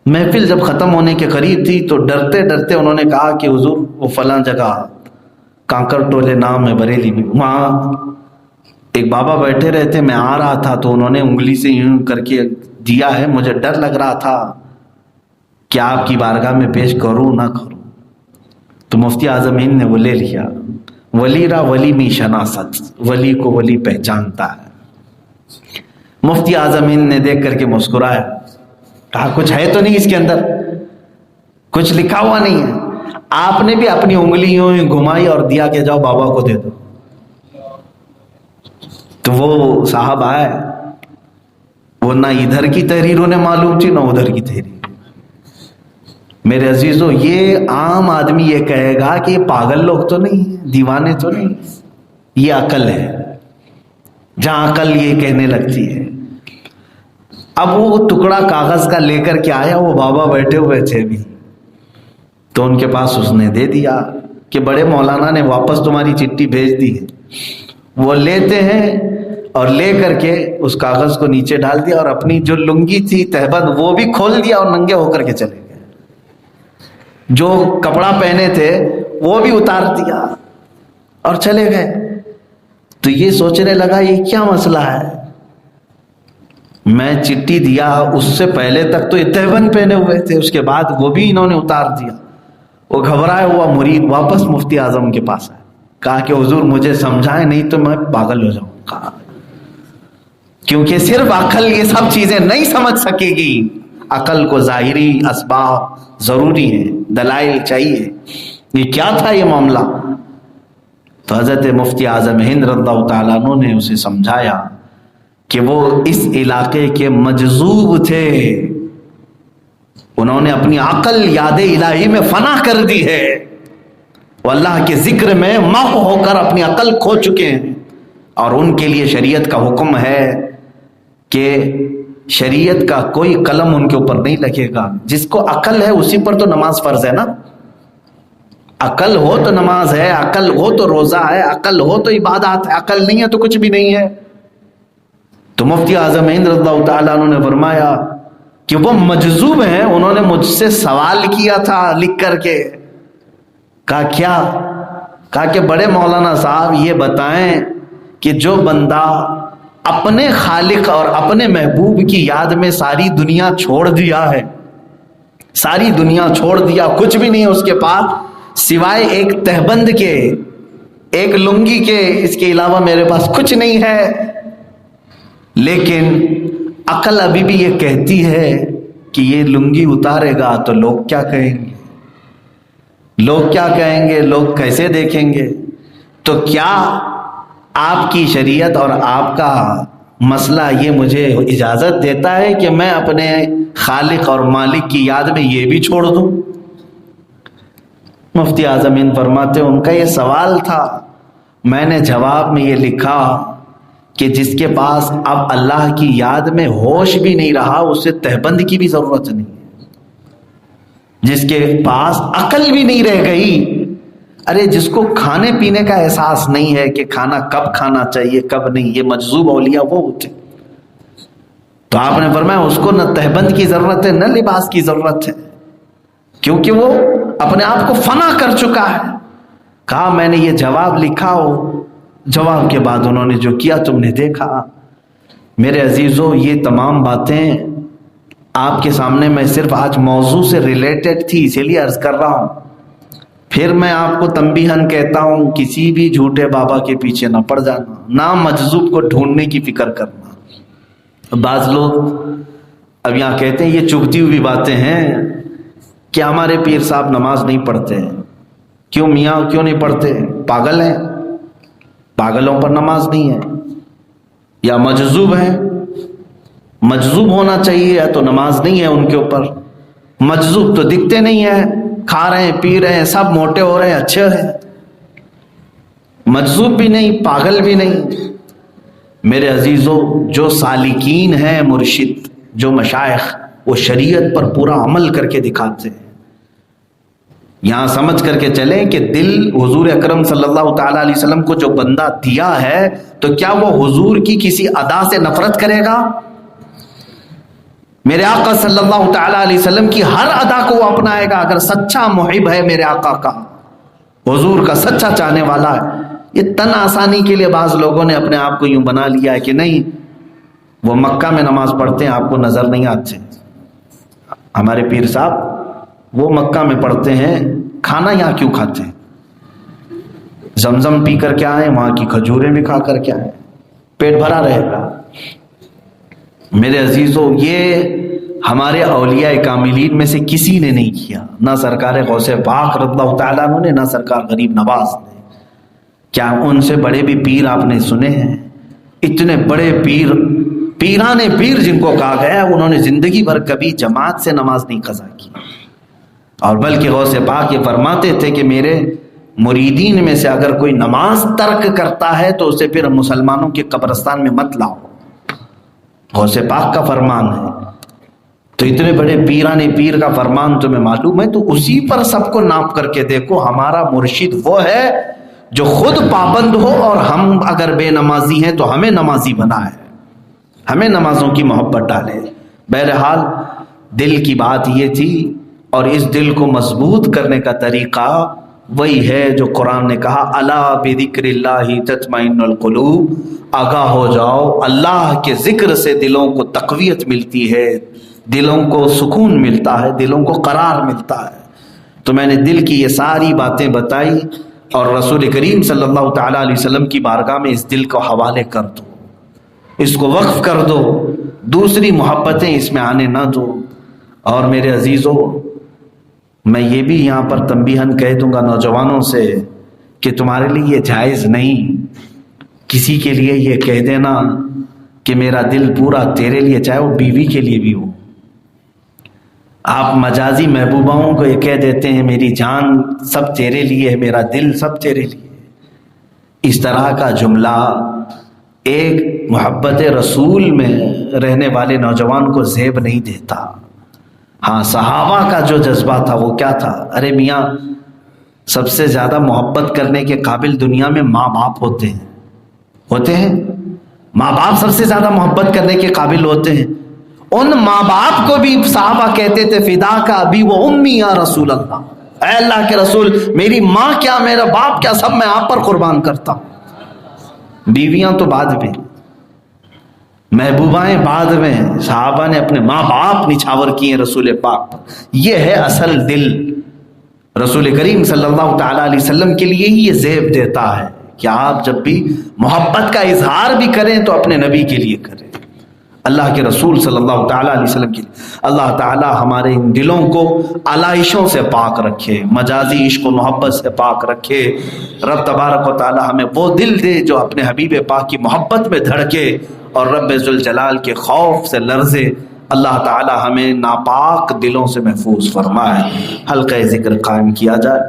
S1: محفل جب ختم ہونے کے قریب تھی تو ڈرتے ڈرتے انہوں نے کہا کہ حضور وہ فلاں جگہ کانکر ٹولے نام ہے بریلی میں، وہاں ایک بابا بیٹھے رہتے، میں آ رہا تھا تو انہوں نے انگلی سے یوں کر کے دیا ہے، مجھے ڈر لگ رہا تھا کہ آپ کی بارگاہ میں پیش کروں نہ کروں۔ تو مفتی اعظم ہند نے وہ لے لیا، ولی را ولی می شناست، ولی کو ولی پہچانتا ہے۔ مفتی اعظم ہند نے دیکھ کر کے مسکرایا، کہا کچھ ہے تو نہیں اس کے اندر، کچھ لکھا ہوا نہیں ہے۔ آپ نے بھی اپنی انگلی یوں گھمائی اور دیا کہ جاؤ بابا کو دے دو۔ تو وہ صاحب آئے، وہ نہ ادھر کی تحریر انہیں معلوم تھی نہ ادھر کی تحریر۔ میرے عزیزو، یہ عام آدمی یہ کہے گا کہ یہ پاگل لوگ تو نہیں، دیوانے تو نہیں، یہ عقل ہے، جہاں عقل یہ کہنے لگتی ہے۔ اب وہ ٹکڑا کاغذ کا لے کر کے آیا، وہ بابا بیٹھے ہوئے تھے بھی، تو ان کے پاس اس نے دے دیا کہ بڑے مولانا نے واپس تمہاری چٹھی بھیج دی ہے۔ وہ لیتے ہیں اور لے کر کے اس کاغذ کو نیچے ڈال دیا اور اپنی جو لنگی تھی تہبند وہ بھی کھول دیا اور ننگے ہو کر کے چلے گئے، جو کپڑا پہنے تھے وہ بھی اتار دیا اور چلے گئے۔ تو یہ سوچنے لگا یہ کیا مسئلہ ہے، میں چٹھی دیا اس سے پہلے تک تو یہ تہبند پہنے ہوئے تھے، اس کے بعد وہ بھی انہوں نے اتار دیا۔ وہ گھبرایا ہوا مرید واپس مفتی اعظم کے پاس آیا، کہا کہ حضور مجھے سمجھائیں نہیں تو میں پاگل ہو جاؤں گا، کیونکہ صرف عقل یہ سب چیزیں نہیں سمجھ سکے گی، عقل کو ظاہری اسباب ضروری ہیں، دلائل چاہیے۔ یہ کیا تھا یہ معاملہ؟ تو حضرت مفتی اعظم ہند رضی اللہ تعالیٰ عنہ نے اسے سمجھایا کہ وہ اس علاقے کے مجذوب تھے، انہوں نے اپنی عقل یاد الہی میں فنا کر دی ہے، وہ اللہ کے ذکر میں محو ہو کر اپنی عقل کھو چکے ہیں، اور ان کے لیے شریعت کا حکم ہے کہ شریعت کا کوئی قلم ان کے اوپر نہیں لگے گا۔ جس کو عقل ہے اسی پر تو نماز فرض ہے نا، عقل ہو تو نماز ہے، عقل ہو تو روزہ ہے، عقل ہو تو عبادات ہے، عقل نہیں ہے تو کچھ بھی نہیں ہے۔ تو مفتی اعظم ہند رضی اللہ تعالیٰ عنہ نے فرمایا کہ وہ مجذوب ہیں، انہوں نے مجھ سے سوال کیا تھا لکھ کر کے، کہا کیا؟ کہا کہ بڑے مولانا صاحب یہ بتائیں کہ جو بندہ اپنے خالق اور اپنے محبوب کی یاد میں ساری دنیا چھوڑ دیا ہے، ساری دنیا چھوڑ دیا، کچھ بھی نہیں ہے اس کے پاس سوائے ایک تہبند کے، ایک لنگی کے، اس کے علاوہ میرے پاس کچھ نہیں ہے، لیکن عقل ابھی بھی یہ کہتی ہے کہ یہ لنگی اتارے گا تو لوگ کیا کہیں گے، لوگ کیا کہیں گے، لوگ کیسے دیکھیں گے؟ تو کیا آپ کی شریعت اور آپ کا مسئلہ یہ مجھے اجازت دیتا ہے کہ میں اپنے خالق اور مالک کی یاد میں یہ بھی چھوڑ دوں؟ مفتی اعظم ہند فرماتے ان کا یہ سوال تھا، میں نے جواب میں یہ لکھا کہ جس کے پاس اب اللہ کی یاد میں ہوش بھی نہیں رہا اسے تہبند کی بھی ضرورت نہیں ہے، جس کے پاس عقل بھی نہیں رہ گئی، ارے جس کو کھانے پینے کا احساس نہیں ہے کہ کھانا کب کھانا چاہیے کب نہیں، یہ مجذوب اولیاء وہ ہوتے، تو آپ نے فرمایا اس کو نہ تہبند کی ضرورت ہے نہ لباس کی ضرورت ہے، کیونکہ وہ اپنے آپ کو فنا کر چکا ہے۔ کہا میں نے یہ جواب لکھا ہو، جواب کے بعد انہوں نے جو کیا تم نے دیکھا۔ میرے عزیزو یہ تمام باتیں آپ کے سامنے میں صرف آج موضوع سے ریلیٹڈ تھی اسی لیے عرض کر رہا ہوں، پھر میں آپ کو تنبیہاً کہتا ہوں کسی بھی جھوٹے بابا کے پیچھے نہ پڑ جانا، نہ مجذوب کو ڈھونڈنے کی فکر کرنا۔ بعض لوگ اب یہاں کہتے ہیں یہ چبھتی ہوئی باتیں ہیں کہ ہمارے پیر صاحب نماز نہیں پڑھتے ہیں۔ کیوں میاں کیوں نہیں پڑھتے؟ پاگل ہیں، پاگلوں پر نماز نہیں ہے، یا مجذوب ہیں، مجذوب ہونا چاہیے یا تو نماز نہیں ہے ان کے اوپر۔ مجذوب تو دکھتے نہیں ہیں، کھا رہے ہیں پی رہے ہیں سب موٹے ہو رہے ہیں اچھے ہیں، مجذوب بھی نہیں پاگل بھی نہیں۔ میرے عزیزو جو سالکین ہیں مرشد، جو مشائخ، وہ شریعت پر پورا عمل کر کے دکھاتے ہیں۔ یہاں سمجھ کر کے چلیں کہ دل حضور اکرم صلی اللہ تعالیٰ علیہ وسلم کو جو بندہ دیا ہے تو کیا وہ حضور کی کسی ادا سے نفرت کرے گا؟ میرے آقا صلی اللہ تعالیٰ علیہ وسلم کی ہر ادا کو وہ اپنائے گا اگر سچا محب ہے میرے آقا کا، حضور کا سچا چاہنے والا ہے۔ یہ تن آسانی کے لیے بعض لوگوں نے اپنے آپ کو یوں بنا لیا ہے کہ نہیں وہ مکہ میں نماز پڑھتے ہیں آپ کو نظر نہیں آتے، ہمارے پیر صاحب وہ مکہ میں پڑھتے ہیں کھانا یہاں کیوں کھاتے ہیں؟ زمزم پی کر کے آئیں، وہاں کی کھجوریں بھی کھا کر کے آئیں، پیٹ بھرا رہے گا۔ میرے عزیزو یہ ہمارے اولیاء کاملین میں سے کسی نے نہیں کیا، نہ سرکار غوث پاک رضی اللہ تعالیٰ عنہ نے، نہ سرکار غریب نواز نے۔ کیا ان سے بڑے بھی پیر آپ نے سنے ہیں؟ اتنے بڑے پیر، پیران پیر جن کو کہا گیا ہے، انہوں نے زندگی بھر کبھی جماعت سے نماز نہیں قضا کی، اور بلکہ غوث پاک یہ فرماتے تھے کہ میرے مریدین میں سے اگر کوئی نماز ترک کرتا ہے تو اسے پھر مسلمانوں کے قبرستان میں مت لاؤ، غوث پاک کا فرمان ہے۔ تو اتنے بڑے پیران پیر کا فرمان تمہیں معلوم ہے، تو اسی پر سب کو ناپ کر کے دیکھو۔ ہمارا مرشد وہ ہے جو خود پابند ہو، اور ہم اگر بے نمازی ہیں تو ہمیں نمازی بنائے، ہمیں نمازوں کی محبت ڈالے۔ بہرحال دل کی بات یہ تھی، اور اس دل کو مضبوط کرنے کا طریقہ وہی ہے جو قرآن نے کہا الا بذکر اللہ تطمئن القلوب، آگاہ ہو جاؤ، اللہ کے ذکر سے دلوں کو تقویت ملتی ہے، دلوں کو سکون ملتا ہے، دلوں کو قرار ملتا ہے۔ تو میں نے دل کی یہ ساری باتیں بتائی، اور رسول کریم صلی اللہ تعالیٰ علیہ وسلم کی بارگاہ میں اس دل کو حوالے کر دو، اس کو وقف کر دو، دوسری محبتیں اس میں آنے نہ دو۔ اور میرے عزیزو میں یہ بھی یہاں پر تنبیہاً کہہ دوں گا نوجوانوں سے کہ تمہارے لیے یہ جائز نہیں کسی کے لیے یہ کہہ دینا کہ میرا دل پورا تیرے لیے، چاہے وہ بیوی کے لیے بھی ہو۔ آپ مجازی محبوباؤں کو یہ کہہ دیتے ہیں میری جان سب تیرے لیے ہے، میرا دل سب تیرے لیے۔ اس طرح کا جملہ ایک محبت رسول میں رہنے والے نوجوان کو زیب نہیں دیتا۔ ہاں صحابہ کا جو جذبہ تھا وہ کیا تھا؟ ارے میاں سب سے زیادہ محبت کرنے کے قابل دنیا میں ماں باپ ہوتے ہیں، ماں باپ سب سے زیادہ محبت کرنے کے قابل ہوتے ہیں۔ ان ماں باپ کو بھی صحابہ کہتے تھے فدا کا ابھی وہ امی یا رسول اللہ، اے اللہ کے رسول میری ماں کیا میرا باپ کیا سب میں آپ پر قربان کرتا ہوں۔ بیویاں تو بعد میں، محبوبائیں بعد میں، صحابہ نے اپنے ماں باپ نچھاور کیے رسول پاک پر۔ یہ ہے اصل دل۔ رسول کریم صلی اللہ تعالیٰ علیہ وسلم کے لیے ہی یہ زیب دیتا ہے کہ آپ جب بھی محبت کا اظہار بھی کریں تو اپنے نبی کے لیے کریں، اللہ کے رسول صلی اللہ تعالیٰ علیہ وسلم کے لیے۔ اللہ تعالیٰ ہمارے ان دلوں کو علائشوں سے پاک رکھے، مجازی عشق و محبت سے پاک رکھے۔ رب تبارک و تعالیٰ ہمیں وہ دل دے جو اپنے حبیب پاک کی محبت میں دھڑکے اور رب ذوالجلال کے خوف سے لرزے۔ اللہ تعالیٰ ہمیں ناپاک دلوں سے محفوظ فرمائے۔ حلقہ ذکر قائم کیا جائے۔